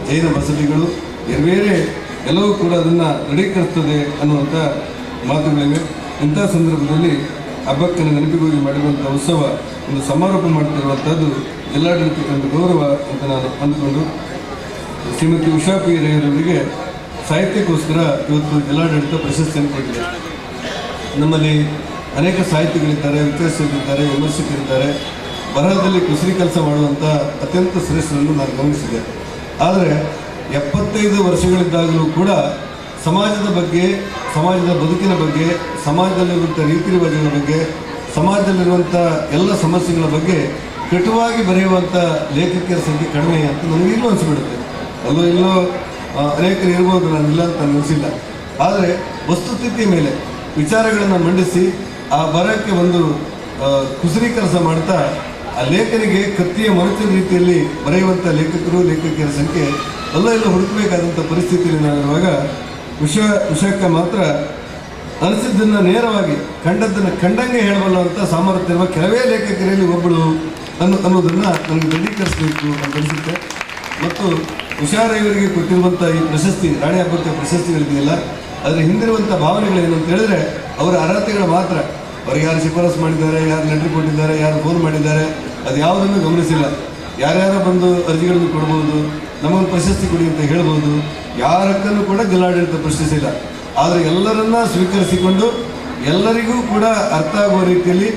ಜೈನ ಬಸದಿಗಳು, ಬೇರೆ ಎಲ್ಲವೂ ಕೂಡ ಅದನ್ನು ದೃಢೀಕರಿಸ್ತದೆ ಅನ್ನುವಂಥ ಮಾತುಗಳಿವೆ. ಇಂಥ ಸಂದರ್ಭದಲ್ಲಿ ಅಬ್ಬಕ್ಕನ ನೆನಪಿಗಾಗಿ ಮಾಡಿರುವಂಥ ಉತ್ಸವ ಒಂದು ಸಮಾರೋಪ ಮಾಡ್ತಿರುವಂಥದ್ದು ಜಿಲ್ಲಾಡಳಿತಕ್ಕೆ ಒಂದು ಗೌರವ ಅಂತ ನಾನು ಅಂದುಕೊಂಡು ಶ್ರೀಮತಿ ಉಷಾ ಪಿ ರೈ ಅವರಿಗೆ ಸಾಹಿತ್ಯಕ್ಕೋಸ್ಕರ ಇವತ್ತು ಜಿಲ್ಲಾಡಳಿತ ಪ್ರಶಸ್ತಿಯನ್ನು ಕೊಟ್ಟಿದೆ. ನಮ್ಮಲ್ಲಿ ಅನೇಕ ಸಾಹಿತಿಗಳಿದ್ದಾರೆ, ವಿಚಾರಕರಿದ್ದಾರೆ, ವಿಮರ್ಶಕರಿದ್ದಾರೆ, ಬರಹದಲ್ಲಿ ಕುಸರಿ ಕೆಲಸ ಮಾಡುವಂಥ ಅತ್ಯಂತ ಶ್ರೇಷ್ಠರನ್ನು ನಾನು ಗಮನಿಸಿದೆ. ಆದರೆ 75 ವರ್ಷಗಳಿದ್ದಾಗಲೂ ಕೂಡ ಸಮಾಜದ ಬಗ್ಗೆ, ಸಮಾಜದ ಬದುಕಿನ ಬಗ್ಗೆ, ಸಮಾಜದಲ್ಲಿರುವಂಥ ರೀತಿ ರಿವಾಜುಗಳ ಬಗ್ಗೆ, ಸಮಾಜದಲ್ಲಿರುವಂಥ ಎಲ್ಲ ಸಮಸ್ಯೆಗಳ ಬಗ್ಗೆ ಕಟುವಾಗಿ ಬರೆಯುವಂಥ ಲೇಖಕಿಯರ ಸಂಖ್ಯೆ ಕಡಿಮೆ ಅಂತ ನನಗೆ ಇಲ್ಲೂ ಅನಿಸ್ಬಿಡುತ್ತೆ. ಅಲ್ಲೋ ಇಲ್ಲೋ ಅನೇಕರು ಇರ್ಬೋದು, ನಾನು ಇಲ್ಲ ಅಂತ ಅನಿಸಿಲ್ಲ. ಆದರೆ ವಸ್ತುಸ್ಥಿತಿಯ ಮೇಲೆ ವಿಚಾರಗಳನ್ನು ಮಂಡಿಸಿ ಆ ಬರಹಕ್ಕೆ ಒಂದು ಕುಸರಿ ಕೆಲಸ ಮಾಡ್ತಾ ಆ ಲೇಖನಿಗೆ ಕತ್ತಿಯ ಮರುಚಿನ ರೀತಿಯಲ್ಲಿ ಬರೆಯುವಂಥ ಲೇಖಕರು, ಲೇಖಕಿಯರ ಸಂಖ್ಯೆ ಅಲ್ಲೋ ಎಲ್ಲೋ ಹುಡುಕಬೇಕಾದಂಥ ಪರಿಸ್ಥಿತಿಯಲ್ಲಿ ನಾವಿರುವಾಗ ಉಷಾಕ್ಕ ಮಾತ್ರ ಅನಿಸಿದ್ದನ್ನು ನೇರವಾಗಿ ಕಂಡದ್ದನ್ನು ಕಂಡಂಗೆ ಹೇಳಬಲ್ಲುವಂಥ ಸಾಮರ್ಥ್ಯ ಇರುವ ಕೆಲವೇ ಲೇಖಕರಲ್ಲಿ ಒಬ್ಬಳು ಅನ್ನೋದನ್ನು ನನಗೆ ದೃಢೀಕರಿಸಬೇಕು ಅಂತ ಅನಿಸುತ್ತೆ. ಮತ್ತು ಉಷಾರೈವರಿಗೆ ಕೊಟ್ಟಿರುವಂಥ ಈ ಪ್ರಶಸ್ತಿ, ರಾಣಿ ಅಬ್ಬಕ್ಕ ಪ್ರಶಸ್ತಿಗಳಿದೆಯಲ್ಲ, ಅದರ ಹಿಂದಿರುವಂಥ ಭಾವನೆಗಳೇನು ಅಂತ ಹೇಳಿದ್ರೆ ಅವರ ಅರ್ಹತೆಗಳು ಮಾತ್ರ. ಅವ್ರಿಗೆ ಯಾರು ಶಿಫಾರಸು ಮಾಡಿದ್ದಾರೆ, ಯಾರು ಲೆಟ್ರ್ ಕೊಟ್ಟಿದ್ದಾರೆ, ಯಾರು ಫೋನ್ ಮಾಡಿದ್ದಾರೆ, ಅದು ಯಾವುದನ್ನು ಗಮನಿಸಿಲ್ಲ. ಯಾರ್ಯಾರೋ ಬಂದು ಅರ್ಜಿಗಳನ್ನು ಕೊಡ್ಬೋದು, ನಮಗೊಂದು ಪ್ರಶಸ್ತಿ ಕೊಡಿ ಅಂತ ಹೇಳ್ಬೋದು. ಯಾರಕ್ಕನ್ನು ಕೂಡ ಜಿಲ್ಲಾಡಳಿತ ಪ್ರಶ್ನಿಸಿಲ್ಲ. ಆದರೆ ಎಲ್ಲರನ್ನ ಸ್ವೀಕರಿಸಿಕೊಂಡು ಎಲ್ಲರಿಗೂ ಕೂಡ ಅರ್ಥ ಆಗುವ ರೀತಿಯಲ್ಲಿ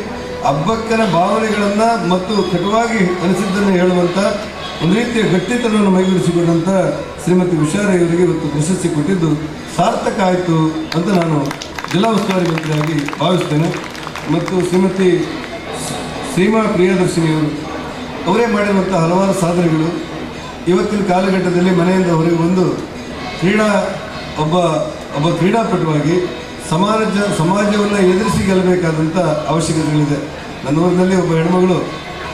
ಹಬ್ಬಕ್ಕನ ಭಾವನೆಗಳನ್ನು ಮತ್ತು ಕಟುವಾಗಿ ಅನಿಸಿದ್ದನ್ನು ಹೇಳುವಂಥ ಒಂದು ರೀತಿಯ ಗಟ್ಟಿತನವನ್ನು ಮೈಗೂಡಿಸಿಕೊಂಡಂಥ ಶ್ರೀಮತಿ ಉಷಾರೈ ಅವರಿಗೆ ಇವತ್ತು ಪ್ರಶಸ್ತಿ ಕೊಟ್ಟಿದ್ದು ಸಾರ್ಥಕ ಆಯಿತು ಅಂತ ನಾನು ಜಿಲ್ಲಾ ಉಸ್ತುವಾರಿ ಮಂತ್ರಿಯಾಗಿ ಭಾವಿಸ್ತೇನೆ. ಮತ್ತು ಶ್ರೀಮತಿ ಶ್ರೀಮಾ ಪ್ರಿಯದರ್ಶಿನಿಯವರು ಅವರೇ ಮಾಡಿರುವಂಥ ಹಲವಾರು ಸಾಧನೆಗಳು ಇವತ್ತಿನ ಕಾಲಘಟ್ಟದಲ್ಲಿ ಮನೆಯಿಂದ ಹೊರಗೆ ಬಂದು ಒಬ್ಬ ಕ್ರೀಡಾಪಟುವಾಗಿ ಸಮಾಜವನ್ನು ಎದುರಿಸಿ ಗೆಲ್ಲಬೇಕಾದಂಥ ಅವಶ್ಯಕತೆಗಳಿದೆ. ನನ್ನ ಊರಿನಲ್ಲಿ ಒಬ್ಬ ಹೆಣ್ಮಗಳು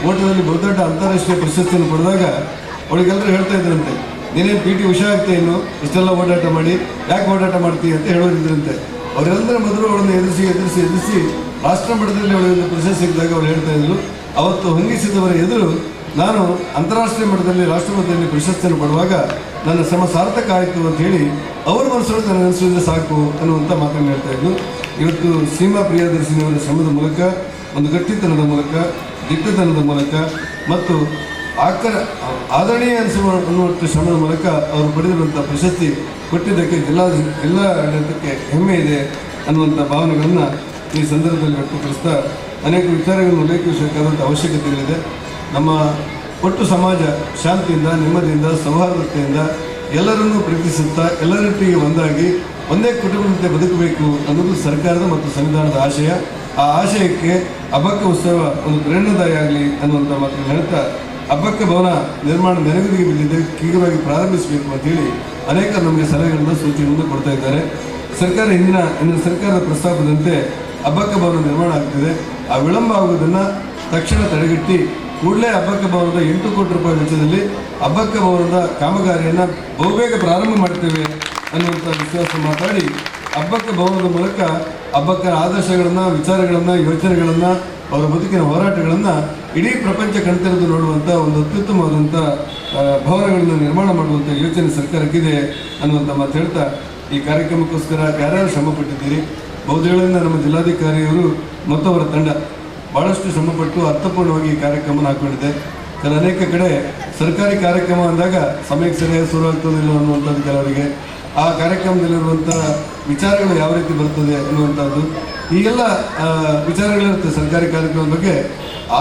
ಓಟದಲ್ಲಿ ಬಹುದೊಡ್ಡ ಅಂತಾರಾಷ್ಟ್ರೀಯ ಪ್ರಶಸ್ತಿಯನ್ನು ಪಡೆದಾಗ ಅವಳಿಗೆಲ್ಲರೂ ಹೇಳ್ತಾ ಇದ್ರಂತೆ, ನೀನೇನು PT ಉಷಾ ಆಗ್ತೇನು, ಇಷ್ಟೆಲ್ಲ ಓಡಾಟ ಮಾಡಿ ಯಾಕೆ ಓಡಾಟ ಮಾಡ್ತೀವಿ ಅಂತ ಹೇಳೋರಿದ್ರಂತೆ. ಅವರೆಲ್ಲರ ಮೊದಲು ಅವಳನ್ನು ಎದುರಿಸಿ ರಾಷ್ಟ್ರ ಮಟ್ಟದಲ್ಲಿ ಅವಳಿಗೆ ಪ್ರಶಸ್ತಿ ಸಿಕ್ಕಿದಾಗ ಅವಳು ಹೇಳ್ತಾ ಇದ್ರು, ಅವತ್ತು ಹೊಂಗಿಸಿದವರ ಎದುರು ನಾನು ಅಂತಾರಾಷ್ಟ್ರೀಯ ಮಟ್ಟದಲ್ಲಿ ರಾಷ್ಟ್ರ ಮಟ್ಟದಲ್ಲಿ ಪ್ರಶಸ್ತಿಯನ್ನು ಪಡುವಾಗ ನನ್ನ ಶ್ರಮ ಸಾರ್ಥಕ ಆಯಿತು ಅಂತ ಹೇಳಿ ಅವ್ರ ಮನಸ್ಸೊಳಗೆ ನನ್ನ ಅನಿಸಿದ್ರೆ ಸಾಕು ಅನ್ನುವಂಥ ಮಾತನ್ನು ಹೇಳ್ತಾ ಇದ್ದು, ಇವತ್ತು ಶ್ರೀಮಾ ಪ್ರಿಯದರ್ಶಿನಿಯವರ ಶ್ರಮದ ಮೂಲಕ, ಒಂದು ಗಟ್ಟಿತನದ ಮೂಲಕ, ದಿಟ್ಟತನದ ಮೂಲಕ ಮತ್ತು ಆದರಣೀಯ ಅನ್ನುವಂಥ ಶ್ರಮದ ಮೂಲಕ ಅವರು ಪಡೆದಿರುವಂಥ ಪ್ರಶಸ್ತಿ ಕೊಟ್ಟಿದ್ದಕ್ಕೆ ಜಿಲ್ಲಾಡಳಿತಕ್ಕೆ ಹೆಮ್ಮೆ ಇದೆ ಅನ್ನುವಂಥ ಭಾವನೆಗಳನ್ನು ಈ ಸಂದರ್ಭದಲ್ಲಿ ವ್ಯಕ್ತಪಡಿಸ್ತಾ ಅನೇಕ ವಿಚಾರಗಳನ್ನು ಉಲ್ಲೇಖಿಸಬೇಕಾದಂಥ ಅವಶ್ಯಕತೆಗಳಿದೆ. ನಮ್ಮ ಒಟ್ಟು ಸಮಾಜ ಶಾಂತಿಯಿಂದ, ನೆಮ್ಮದಿಯಿಂದ, ಸೌಹಾರ್ದತೆಯಿಂದ ಎಲ್ಲರನ್ನೂ ಪ್ರೀತಿಸುತ್ತಾ ಎಲ್ಲರೊಟ್ಟಿಗೆ ಒಂದಾಗಿ ಒಂದೇ ಕುಟುಂಬದಂತೆ ಬದುಕಬೇಕು ಅನ್ನೋದು ಸರ್ಕಾರದ ಮತ್ತು ಸಂವಿಧಾನದ ಆಶಯ. ಆ ಆಶಯಕ್ಕೆ ಹಬ್ಬಕ್ಕ ಉತ್ಸವ ಒಂದು ಪ್ರೇರಣಾದಾಯಿ ಆಗಲಿ ಅನ್ನುವಂಥ ಮಾತನ್ನು ಹೇಳ್ತಾ, ಹಬ್ಬಕ್ಕ ಭವನ ನಿರ್ಮಾಣ ನೆರವಿಗೆ ಬಿದ್ದಿದೆ, ಶೀಘ್ರವಾಗಿ ಪ್ರಾರಂಭಿಸಬೇಕು ಅಂತೇಳಿ ಅನೇಕ ನಮಗೆ ಸಲಹೆಗಳನ್ನು, ಸೂಚನೆಗಳನ್ನು ಕೊಡ್ತಾ ಇದ್ದಾರೆ. ಸರ್ಕಾರ ಇನ್ನು ಸರ್ಕಾರದ ಪ್ರಸ್ತಾಪದಂತೆ ಹಬ್ಬಕ್ಕ ಭವನ ನಿರ್ಮಾಣ ಆಗ್ತಿದೆ. ಆ ವಿಳಂಬ ಆಗುವುದನ್ನು ತಕ್ಷಣ ತಡೆಗಟ್ಟಿ ಕೂಡಲೇ ಹಬ್ಬಕ್ಕ ಭವನದ 8 ಕೋಟಿ ರೂಪಾಯಿ ವೆಚ್ಚದಲ್ಲಿ ಹಬ್ಬಕ್ಕ ಭವನದ ಕಾಮಗಾರಿಯನ್ನು ಬಹುಬೇಗ ಪ್ರಾರಂಭ ಮಾಡ್ತೇವೆ ಅನ್ನುವಂಥ ವಿಶ್ವಾಸ ಮಾತಾಡಿ, ಹಬ್ಬಕ್ಕ ಭವನದ ಮೂಲಕ ಹಬ್ಬಕ್ಕನ ಆದರ್ಶಗಳನ್ನು, ವಿಚಾರಗಳನ್ನು, ಯೋಚನೆಗಳನ್ನು, ಅವರ ಬದುಕಿನ ಹೋರಾಟಗಳನ್ನು ಇಡೀ ಪ್ರಪಂಚ ಕಣ್ತೆರೆದು ನೋಡುವಂಥ ಒಂದು ಅತ್ಯುತ್ತಮವಾದಂಥ ಭವನಗಳನ್ನು ನಿರ್ಮಾಣ ಮಾಡುವಂಥ ಯೋಚನೆ ಸರ್ಕಾರಕ್ಕಿದೆ ಅನ್ನುವಂಥ ಮಾತು ಹೇಳ್ತಾ, ಈ ಕಾರ್ಯಕ್ರಮಕ್ಕೋಸ್ಕರ ಯಾರ್ಯಾರು ಶ್ರಮಪಟ್ಟಿದ್ದೀರಿ, ಬಹುದೇಳಿಂದ ನಮ್ಮ ಜಿಲ್ಲಾಧಿಕಾರಿಯವರು ಮತ್ತು ಅವರ ತಂಡ ಭಾಳಷ್ಟು ಶ್ರಮಪಟ್ಟು ಅರ್ಥಪೂರ್ಣವಾಗಿ ಈ ಕಾರ್ಯಕ್ರಮನ ಹಾಕ್ಕೊಂಡಿದೆ. ಅನೇಕ ಕಡೆ ಸರ್ಕಾರಿ ಕಾರ್ಯಕ್ರಮ ಅಂದಾಗ ಸಮಯಕ್ಕೆ ಸರಿಯಾಗಿ ಶುರುವಾಗ್ತದಿಲ್ಲ ಅನ್ನುವಂಥದ್ದು ಕೆಲವರಿಗೆ, ಆ ಕಾರ್ಯಕ್ರಮದಲ್ಲಿರುವಂಥ ವಿಚಾರಗಳು ಯಾವ ರೀತಿ ಬರ್ತದೆ ಅನ್ನುವಂಥದ್ದು, ಈಗೆಲ್ಲ ವಿಚಾರಗಳಿರುತ್ತೆ. ಸರ್ಕಾರಿ ಕಾರ್ಯಕ್ರಮದ ಬಗ್ಗೆ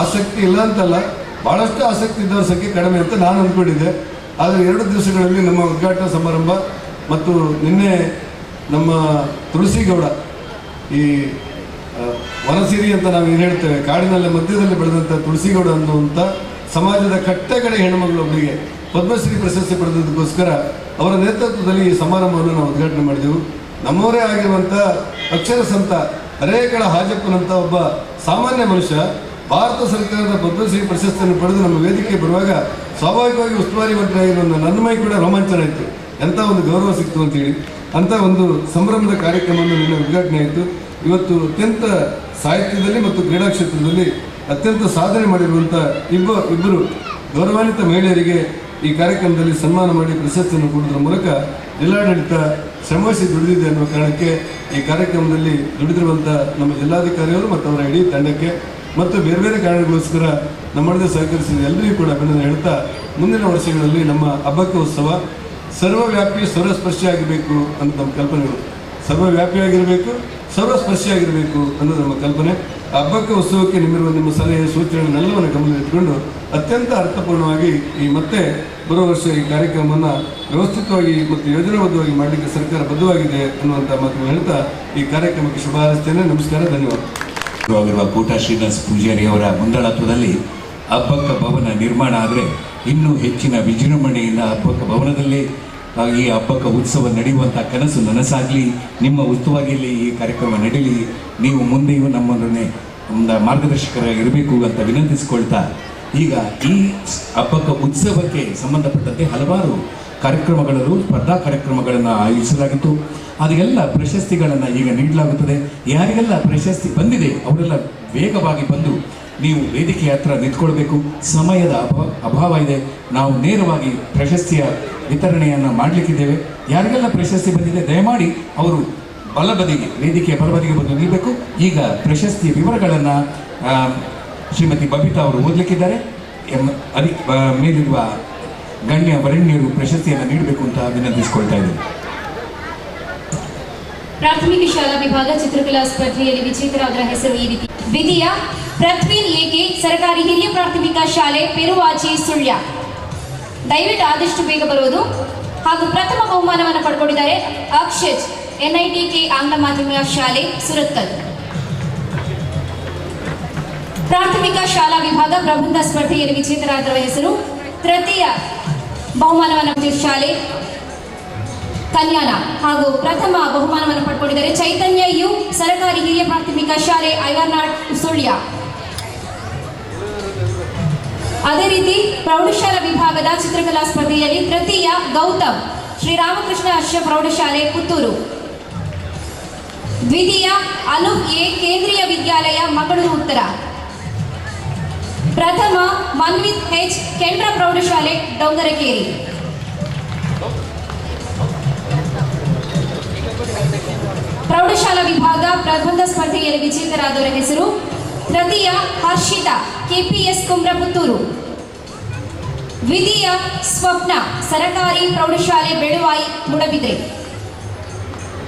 ಆಸಕ್ತಿ ಇಲ್ಲ ಅಂತಲ್ಲ, ಭಾಳಷ್ಟು ಆಸಕ್ತಿ ಇದ್ದವ್ರ ಸಂಖ್ಯೆ ಕಡಿಮೆ ಅಂತ ನಾನು ಅಂದ್ಕೊಂಡಿದ್ದೆ. ಆದರೆ 2 ದಿವಸಗಳಲ್ಲಿ ನಮ್ಮ ಉದ್ಘಾಟನಾ ಸಮಾರಂಭ ಮತ್ತು ನಿನ್ನೆ ನಮ್ಮ ತುಳಸಿಗೌಡ, ಈ ವನಸಿರಿ ಅಂತ ನಾವು ಏನು ಹೇಳ್ತೇವೆ, ಕಾಡಿನಲ್ಲಿ ಮಧ್ಯದಲ್ಲಿ ಬೆಳೆದಂಥ ತುಳಸಿಗೌಡ ಅನ್ನುವಂಥ ಸಮಾಜದ ಕಟ್ಟಕಡೆ ಹೆಣ್ಣುಮಗಳೊಬ್ಬರಿಗೆ ಪದ್ಮಶ್ರೀ ಪ್ರಶಸ್ತಿ ಪಡೆದದಕ್ಕೋಸ್ಕರ ಅವರ ನೇತೃತ್ವದಲ್ಲಿ ಈ ಸಮಾರಂಭವನ್ನು ನಾವು ಉದ್ಘಾಟನೆ ಮಾಡಿದೆವು. ನಮ್ಮವರೇ ಆಗಿರುವಂಥ ಅಕ್ಷರ ಸಂತ ಹರೇಕಳ ಹಾಜಪ್ಪನಂಥ ಒಬ್ಬ ಸಾಮಾನ್ಯ ಮನುಷ್ಯ ಭಾರತ ಸರ್ಕಾರದ ಪದ್ಮಶ್ರೀ ಪ್ರಶಸ್ತಿಯನ್ನು ಪಡೆದು ನಮ್ಮ ವೇದಿಕೆ ಬರುವಾಗ ಸ್ವಾಭಾವಿಕವಾಗಿ ಉಸ್ತುವಾರಿ ಮಂತ್ರಿ ಆಗಿರುವ ನನ್ನ ಮೈ ಕೂಡ ರೋಮಾಂಚನ ಆಯಿತು. ಎಂಥ ಒಂದು ಗೌರವ ಸಿಕ್ತು ಅಂತೇಳಿ ಅಂಥ ಒಂದು ಸಂಭ್ರಮದ ಕಾರ್ಯಕ್ರಮವನ್ನು ನಿನ್ನೆ ಉದ್ಘಾಟನೆ ಆಯಿತು. ಇವತ್ತು ಅತ್ಯಂತ ಸಾಹಿತ್ಯದಲ್ಲಿ ಮತ್ತು ಕ್ರೀಡಾ ಕ್ಷೇತ್ರದಲ್ಲಿ ಅತ್ಯಂತ ಸಾಧನೆ ಮಾಡಿರುವಂಥ ಇಬ್ಬರು ಗೌರವಾನ್ವಿತ ಮಹಿಳೆಯರಿಗೆ ಈ ಕಾರ್ಯಕ್ರಮದಲ್ಲಿ ಸನ್ಮಾನ ಮಾಡಿ ಪ್ರಶಸ್ತಿಯನ್ನು ಕೊಡುವುದರ ಮೂಲಕ ಜಿಲ್ಲಾಡಳಿತ ಶ್ರಮವಹಿಸಿ ದುಡಿದಿದೆ ಅನ್ನುವ ಕಾರಣಕ್ಕೆ ಈ ಕಾರ್ಯಕ್ರಮದಲ್ಲಿ ದುಡಿದಿರುವಂಥ ನಮ್ಮ ಜಿಲ್ಲಾಧಿಕಾರಿಯವರು ಮತ್ತು ಅವರ ಇಡೀ ತಂಡಕ್ಕೆ ಮತ್ತು ಬೇರೆ ಬೇರೆ ಕಾರಣಗಳಿಗೋಸ್ಕರ ನಮ್ಮೊಡನೆ ಸಹಕರಿಸಿದ ಎಲ್ಲರಿಗೂ ಕೂಡ ಅಭಿನಂದನೆ ಹೇಳ್ತಾ, ಮುಂದಿನ ವರ್ಷಗಳಲ್ಲಿ ನಮ್ಮ ಹಬ್ಬಕ್ಕ ಉತ್ಸವ ಸರ್ವವ್ಯಾಪಿ ಸರ್ವಸ್ಪರ್ಶಿಯಾಗಿರಬೇಕು ಅಂತ ನಮ್ಮ ಕಲ್ಪನೆಗಳು. ಸರ್ವವ್ಯಾಪಿಯಾಗಿರಬೇಕು, ಸರ್ವಸ್ಪರ್ಶಿಯಾಗಿರಬೇಕು ಅನ್ನೋದು ನಮ್ಮ ಕಲ್ಪನೆ. ಹಬ್ಬಕ್ಕ ಉತ್ಸವಕ್ಕೆ ನಿಮ್ಮ ಸಲಹೆ, ಸೂಚನೆಗಳನ್ನೆಲ್ಲವನ್ನು ಗಮನದಲ್ಲಿಟ್ಟುಕೊಂಡು ಅತ್ಯಂತ ಅರ್ಥಪೂರ್ಣವಾಗಿ ಈ ಮತ್ತೆ ಬರುವ ವರ್ಷ ಈ ಕಾರ್ಯಕ್ರಮವನ್ನು ವ್ಯವಸ್ಥಿತವಾಗಿ ಮತ್ತು ಯೋಜನಾಬದ್ಧವಾಗಿ ಮಾಡಲಿಕ್ಕೆ ಸರ್ಕಾರ ಬದ್ಧವಾಗಿದೆ ಅನ್ನುವಂಥ ಮಾತನ್ನು ಹೇಳ್ತಾ ಈ ಕಾರ್ಯಕ್ರಮಕ್ಕೆ ಶುಭ ಹಾರೈಸ್ತೇನೆ. ನಮಸ್ಕಾರ, ಧನ್ಯವಾದ. ಕೋಟ ಶ್ರೀನಿವಾಸ ಪೂಜಾರಿ ಅವರ ಮುಂದಾಳತ್ವದಲ್ಲಿ ಹಬ್ಬಕ್ಕ ಭವನ ನಿರ್ಮಾಣ ಆದರೆ ಇನ್ನೂ ಹೆಚ್ಚಿನ ವಿಜೃಂಭಣೆಯಿಂದ ಹಬ್ಬಕ್ಕ ಭವನದಲ್ಲಿ ಈ ಹಬ್ಬಕ್ಕ ಉತ್ಸವ ನಡೆಯುವಂಥ ಕನಸು ನನಸಾಗಲಿ, ನಿಮ್ಮ ಉಸ್ತುವಾರಿಯಲ್ಲಿ ಈ ಕಾರ್ಯಕ್ರಮ ನಡೀಲಿ, ನೀವು ಮುಂದೆಯೂ ನಮ್ಮೊಡನೆ ಒಂದು ಮಾರ್ಗದರ್ಶಕರಾಗಿರಬೇಕು ಅಂತ ವಿನಂತಿಸಿಕೊಳ್ತಾ, ಈಗ ಈ ಹಬ್ಬಕ್ಕ ಉತ್ಸವಕ್ಕೆ ಸಂಬಂಧಪಟ್ಟಂತೆ ಹಲವಾರು ಕಾರ್ಯಕ್ರಮಗಳು, ಸ್ಪರ್ಧಾ ಕಾರ್ಯಕ್ರಮಗಳನ್ನು ಆಯೋಜಿಸಲಾಗಿತ್ತು. ಅದೆಲ್ಲ ಪ್ರಶಸ್ತಿಗಳನ್ನು ಈಗ ನೀಡಲಾಗುತ್ತದೆ. ಯಾರಿಗೆಲ್ಲ ಪ್ರಶಸ್ತಿ ಬಂದಿದೆ ಅವರೆಲ್ಲ ವೇಗವಾಗಿ ಬಂದು ನೀವು ವೇದಿಕೆ ಹತ್ರ ನಿಂತ್ಕೊಳ್ಬೇಕು. ಸಮಯದ ಅಭಾವ ಇದೆ. ನಾವು ನೇರವಾಗಿ ಪ್ರಶಸ್ತಿಯ ವಿತರಣೆಯನ್ನು ಮಾಡಲಿಕ್ಕಿದ್ದೇವೆ. ಯಾರಿಗೆಲ್ಲ ಪ್ರಶಸ್ತಿ ಬಂದಿದೆ ದಯಮಾಡಿ ಅವರು ಬಲಬದಿಗೆ ವೇದಿಕೆಯ ಬಲಬದಿಗೆ ಬಂದು ನಿಲ್ಲಬೇಕು. ಈಗ ಪ್ರಶಸ್ತಿಯ ವಿವರಗಳನ್ನು ಶ್ರೀಮತಿ ಬಬಿತಾ ಅವರು ಓದಲಿಕ್ಕಿದ್ದಾರೆ. ಮೇಲಿರುವ ಗಣ್ಯ ವರೆಣ್ಯರು ಪ್ರಶಸ್ತಿಯನ್ನು ನೀಡಬೇಕು ಅಂತ ವಿನಂತಿಸಿಕೊಳ್ತಾ ಇದ್ದಾರೆ. ಪ್ರಾಥಮಿಕ ಶಾಲಾ ವಿಭಾಗ ಚಿತ್ರಕಲಾ ಸ್ಪರ್ಧೆಯಲ್ಲಿ ವಿಜೇತರಾದರ ಹೆಸರು ಈ ರೀತಿ: ದ್ವಿತೀಯ ಪೃಥ್ವಿನ್ ಎಕೆ ಸರ್ಕಾರಿ ಹಿರಿಯ ಪ್ರಾಥಮಿಕ ಶಾಲೆ ಪೆರುವಾಚಿ ಸುಳ್ಯ. ದಯವಿಟ್ಟು ಆದಷ್ಟು ಬೇಗ ಬರುವುದು. ಹಾಗೂ ಪ್ರಥಮ ಬಹುಮಾನವನ್ನು ಪಡ್ಕೊಂಡಿದ್ದಾರೆ ಅಕ್ಷಜ್ NITK ಆಂಗ್ಲ ಮಾಧ್ಯಮ ಶಾಲೆ ಸುರತ್ಕಲ್. ಪ್ರಾಥಮಿಕ ಶಾಲಾ ವಿಭಾಗ ಪ್ರಬಂಧ ಸ್ಪರ್ಧೆಯಲ್ಲಿ ವಿಜೇತರಾದರ ಹೆಸರು ತೃತೀಯ ಬಹುಮಾನವನ್ನು ಶಾಲೆ ಕಲ್ಯಾಣ. ಹಾಗೂ ಪ್ರಥಮ ಬಹುಮಾನವನ್ನು ಪಡ್ಕೊಂಡಿದ್ದಾರೆ ಚೈತನ್ಯ ಯು ಸರ್ಕಾರಿ ಹಿರಿಯ ಪ್ರಾಥಮಿಕ ಶಾಲೆ ಐವರ್ನಾಡ್ ಸುಳ್ಯ. ಅದೇ ರೀತಿ ಪ್ರೌಢಶಾಲಾ ವಿಭಾಗದ ಚಿತ್ರಕಲಾ ಸ್ಪರ್ಧೆಯಲ್ಲಿ ತೃತೀಯ ಗೌತಮ್ ಶ್ರೀರಾಮಕೃಷ್ಣ ಅಶ್ವ ಪ್ರೌಢಶಾಲೆ ಪುತ್ತೂರು. ದ್ವಿತೀಯ ಅನೂಪ್ ಎ ಕೇಂದ್ರೀಯ ವಿದ್ಯಾಲಯ ಮಂಗಳೂರು ಉತ್ತರ. ಪ್ರಥಮ ಮನ್ವಿತ್ H ಕೆಂಡ್ರ ಪ್ರೌಢಶಾಲೆ ಡೊಂಗರಕೇರಿ. ಪ್ರೌಢಶಾಲಾ ವಿಭಾಗ ಪ್ರಬಂಧ ಸ್ಪರ್ಧೆಯಲ್ಲಿ ವಿಜೇತರಾದವರ ಹೆಸರು ತೃತೀಯ ಹರ್ಷಿತಾ KPS ಕುಮ್ರ ಪುತ್ತೂರು. ದ್ವಿತೀಯ ಸ್ವಪ್ನ ಸರಕಾರಿ ಪ್ರೌಢಶಾಲೆ ಬೆಳುವಾಯಿ ಮೂಡಬಿದ್ರೆ.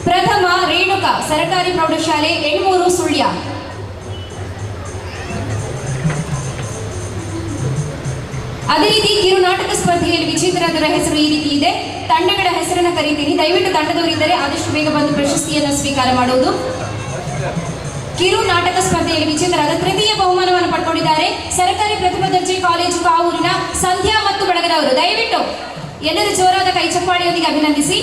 ಪ್ರಥಮ ರೇಣುಕಾ ಸರಕಾರಿ ಪ್ರೌಢಶಾಲೆ ಎಣ್ಮೂರು ಸುಳ್ಯ. ಅದೇ ರೀತಿ ಕಿರುನಾಟಕ ಸ್ಪರ್ಧೆಯಲ್ಲಿ ವಿಜೇತರಾದವರ ಹೆಸರು ಈ ರೀತಿ ಇದೆ. ತಂಡಗಳ ಹೆಸರನ್ನು ಕರೀತೀನಿ, ದಯವಿಟ್ಟು ತಂಡದವರಿದ್ದರೆ ಆದಷ್ಟು ಬೇಗ ಬಂದು ಪ್ರಶಸ್ತಿಯನ್ನು ಸ್ವೀಕಾರ ಮಾಡುವುದು. ಕಿರು ನಾಟಕ ಸ್ಪರ್ಧೆಯಲ್ಲಿ ವಿಜೇತರಾದ ತೃತೀಯ ಬಹುಮಾನವನ್ನು ಪಡ್ಕೊಂಡಿದ್ದಾರೆ ಸರ್ಕಾರಿ ಪ್ರಥಮ ದರ್ಜೆ ಕಾಲೇಜು ಕಾವೂರಿನ ಸಂಧ್ಯಾ ಮತ್ತು ಬಳಗದವರು. ದಯವಿಟ್ಟು ಎಲ್ಲರೂ ಜೋರಾದ ಕೈ ಚಪ್ಪಾಳೆಯೊಂದಿಗೆ ಅಭಿನಂದಿಸಿ.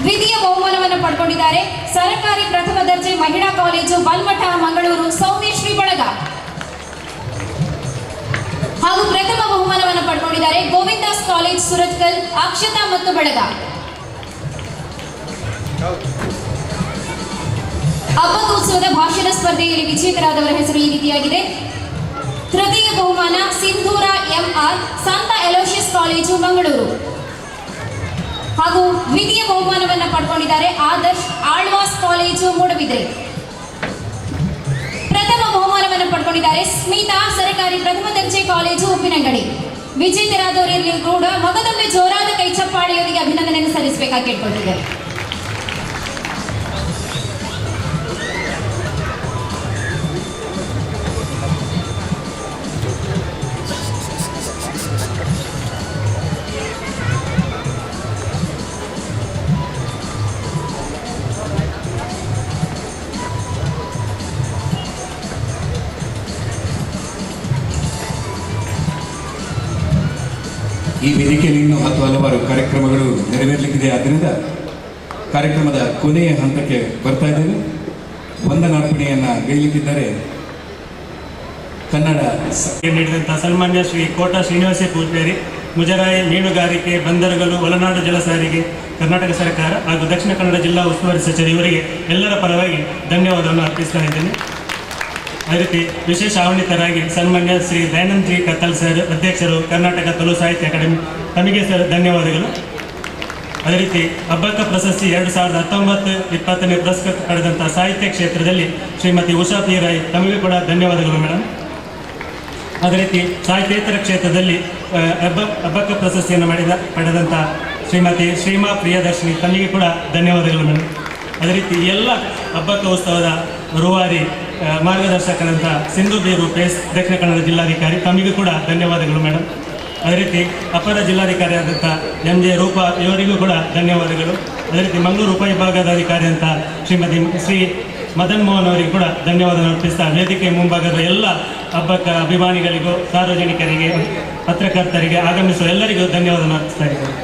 ದ್ವಿತೀಯ ಬಹುಮಾನವನ್ನು ಪಡ್ಕೊಂಡಿದ್ದಾರೆ ಸರ್ಕಾರಿ ಪ್ರಥಮ ದರ್ಜೆ ಮಹಿಳಾ ಕಾಲೇಜು ಬಲ್ಮಠ ಮಂಗಳೂರು ಸೌಮ್ಯಶ್ರೀ ಬಳಗ. ಹಾಗೂ ಪ್ರಥಮ ಬಹುಮಾನವನ್ನು ಪಡ್ಕೊಂಡಿದ್ದಾರೆ ಗೋವಿಂದಾಸ್ ಕಾಲೇಜ್ ಸುರತ್ಕಲ್ ಅಕ್ಷತಾ ಮತ್ತು ಬಳಗ. ಹಬ್ಬದೋತ್ಸವದ ಭಾಷಣ ಸ್ಪರ್ಧೆಯಲ್ಲಿ ವಿಜೇತರಾದವರ ಹೆಸರು ಈ ರೀತಿಯಾಗಿದೆ: ತೃತೀಯ ಬಹುಮಾನ ಸಿಂಧೂರ MR ಸಂತ ಎಲೋಷಿಯಸ್ ಕಾಲೇಜು ಮಂಗಳೂರು. ಹಾಗೂ ದ್ವಿತೀಯ ಬಹುಮಾನವನ್ನು ಪಡ್ಕೊಂಡಿದ್ದಾರೆ ಆದರ್ಶ್ ಆಳ್ವಾಸ್ ಕಾಲೇಜು ಮೂಡಬಿದ್ರೆ. ಪ್ರಥಮ ಬಹುಮಾನವನ್ನು ಪಡ್ಕೊಂಡಿದ್ದಾರೆ ಸ್ಮಿತಾ ಸರ್ಕಾರಿ ಪ್ರಥಮ ದರ್ಜೆ ಕಾಲೇಜು ಉಪ್ಪಿನಂಗಡಿ. ವಿಜೇತರಾದವರಲ್ಲಿ ಕೂಡ ಮಗದೊಮ್ಮೆ ಜೋರಾದ ಕೈ ಚಪ್ಪಾಳೆಯೊಂದಿಗೆ ಅಭಿನಂದನೆಯನ್ನು ಸಲ್ಲಿಸಬೇಕಾಗಿ ಕೇಳ್ಕೊಳ್ತಿದ್ದಾರೆ. ಈ ವೇದಿಕೆಯಲ್ಲಿ ಇನ್ನೂ ಹಲವಾರು ಕಾರ್ಯಕ್ರಮಗಳು ನೆರವೇರಲಿಕ್ಕಿದೆ. ಆದ್ದರಿಂದ ಕಾರ್ಯಕ್ರಮದ ಕೊನೆಯ ಹಂತಕ್ಕೆ ಬರ್ತಾ ಇದ್ದೇವೆ. ವಂದನಾರ್ಪಣೆಯನ್ನು ಗೈಲಿಕ್ಕಿದ್ದಾರೆ ಕನ್ನಡ ನೀಡಿದಂಥ ಸನ್ಮಾನ್ಯ ಶ್ರೀ ಕೋಟ ಶ್ರೀನಿವಾಸ ಪೂಜಾರಿ, ಮುಜರಾಯಿ, ಮೀನುಗಾರಿಕೆ, ಬಂದರುಗಳು, ಒಳನಾಡು ಜಲ ಸಾರಿಗೆ, ಕರ್ನಾಟಕ ಸರ್ಕಾರ ಹಾಗೂ ದಕ್ಷಿಣ ಕನ್ನಡ ಜಿಲ್ಲಾ ಉಸ್ತುವಾರಿ ಸಚಿವರು ಇವರಿಗೆ ಎಲ್ಲರ ಪರವಾಗಿ ಧನ್ಯವಾದವನ್ನು ಅರ್ಪಿಸ್ತಾ ಇದ್ದೇನೆ. ಅದೇ ರೀತಿ ವಿಶೇಷ ಆಹ್ವಾನಿತರಾಗಿ ಸನ್ಮಾನ್ಯ ಶ್ರೀ ದಯಾನಂದ್ ಜಿ ಕತ್ತಲ್ ಸರ್, ಅಧ್ಯಕ್ಷರು, ಕರ್ನಾಟಕ ತುಳು ಸಾಹಿತ್ಯ ಅಕಾಡೆಮಿ, ತಮಗೆ ಸರ್ ಧನ್ಯವಾದಗಳು. ಅದೇ ರೀತಿ ಅಬ್ಬಕ್ಕ ಪ್ರಶಸ್ತಿ 2019-20ನೇ ಪುರಸ್ಕಾರ ಪಡೆದಂಥ ಸಾಹಿತ್ಯ ಕ್ಷೇತ್ರದಲ್ಲಿ ಶ್ರೀಮತಿ ಉಷಾ ಪಿ ರಾಯ್, ತಮಗೆ ಕೂಡ ಧನ್ಯವಾದಗಳು ಮೇಡಮ್. ಅದೇ ರೀತಿ ಸಾಹಿತ್ಯೇತರ ಕ್ಷೇತ್ರದಲ್ಲಿ ಅಬ್ಬಕ್ಕ ಪ್ರಶಸ್ತಿಯನ್ನು ಪಡೆದಂಥ ಶ್ರೀಮತಿ ಶ್ರೀಮಾ ಪ್ರಿಯದರ್ಶಿನಿ, ತಮಗೆ ಕೂಡ ಧನ್ಯವಾದಗಳು ಮೇಡಮ್. ಅದೇ ರೀತಿ ಎಲ್ಲ ಅಬ್ಬಕ್ಕ ಉತ್ಸವದ ರೂವಾರಿ ಮಾರ್ಗದರ್ಶಕರಂಥ ಸಿಂಧು ಬಿ ರೂಪೇಶ್, ದಕ್ಷಿಣ ಕನ್ನಡ ಜಿಲ್ಲಾಧಿಕಾರಿ, ತಮಗೂ ಕೂಡ ಧನ್ಯವಾದಗಳು ಮೇಡಮ್. ಅದೇ ರೀತಿ ಅಪರ ಜಿಲ್ಲಾಧಿಕಾರಿ ಆದಂಥ MJ ರೂಪಾ, ಇವರಿಗೂ ಕೂಡ ಧನ್ಯವಾದಗಳು. ಅದೇ ರೀತಿ ಮಂಗಳೂರು ಉಪವಿಭಾಗದ ಅಧಿಕಾರಿ ಅಂತ ಶ್ರೀಮತಿ ಶ್ರೀ ಮದನ್ ಮೋಹನ್ ಅವರಿಗೂ ಕೂಡ ಧನ್ಯವಾದಗಳು ಅರ್ಪಿಸ್ತಾ ವೇದಿಕೆ ಮುಂಭಾಗದ ಎಲ್ಲ ಹಬ್ಬಕ್ಕ ಅಭಿಮಾನಿಗಳಿಗೂ, ಸಾರ್ವಜನಿಕರಿಗೆ, ಪತ್ರಕರ್ತರಿಗೆ, ಆಗಮಿಸುವ ಎಲ್ಲರಿಗೂ ಧನ್ಯವಾದವನ್ನು ಅರ್ಪಿಸ್ತಾ ಇದ್ದಾರೆ.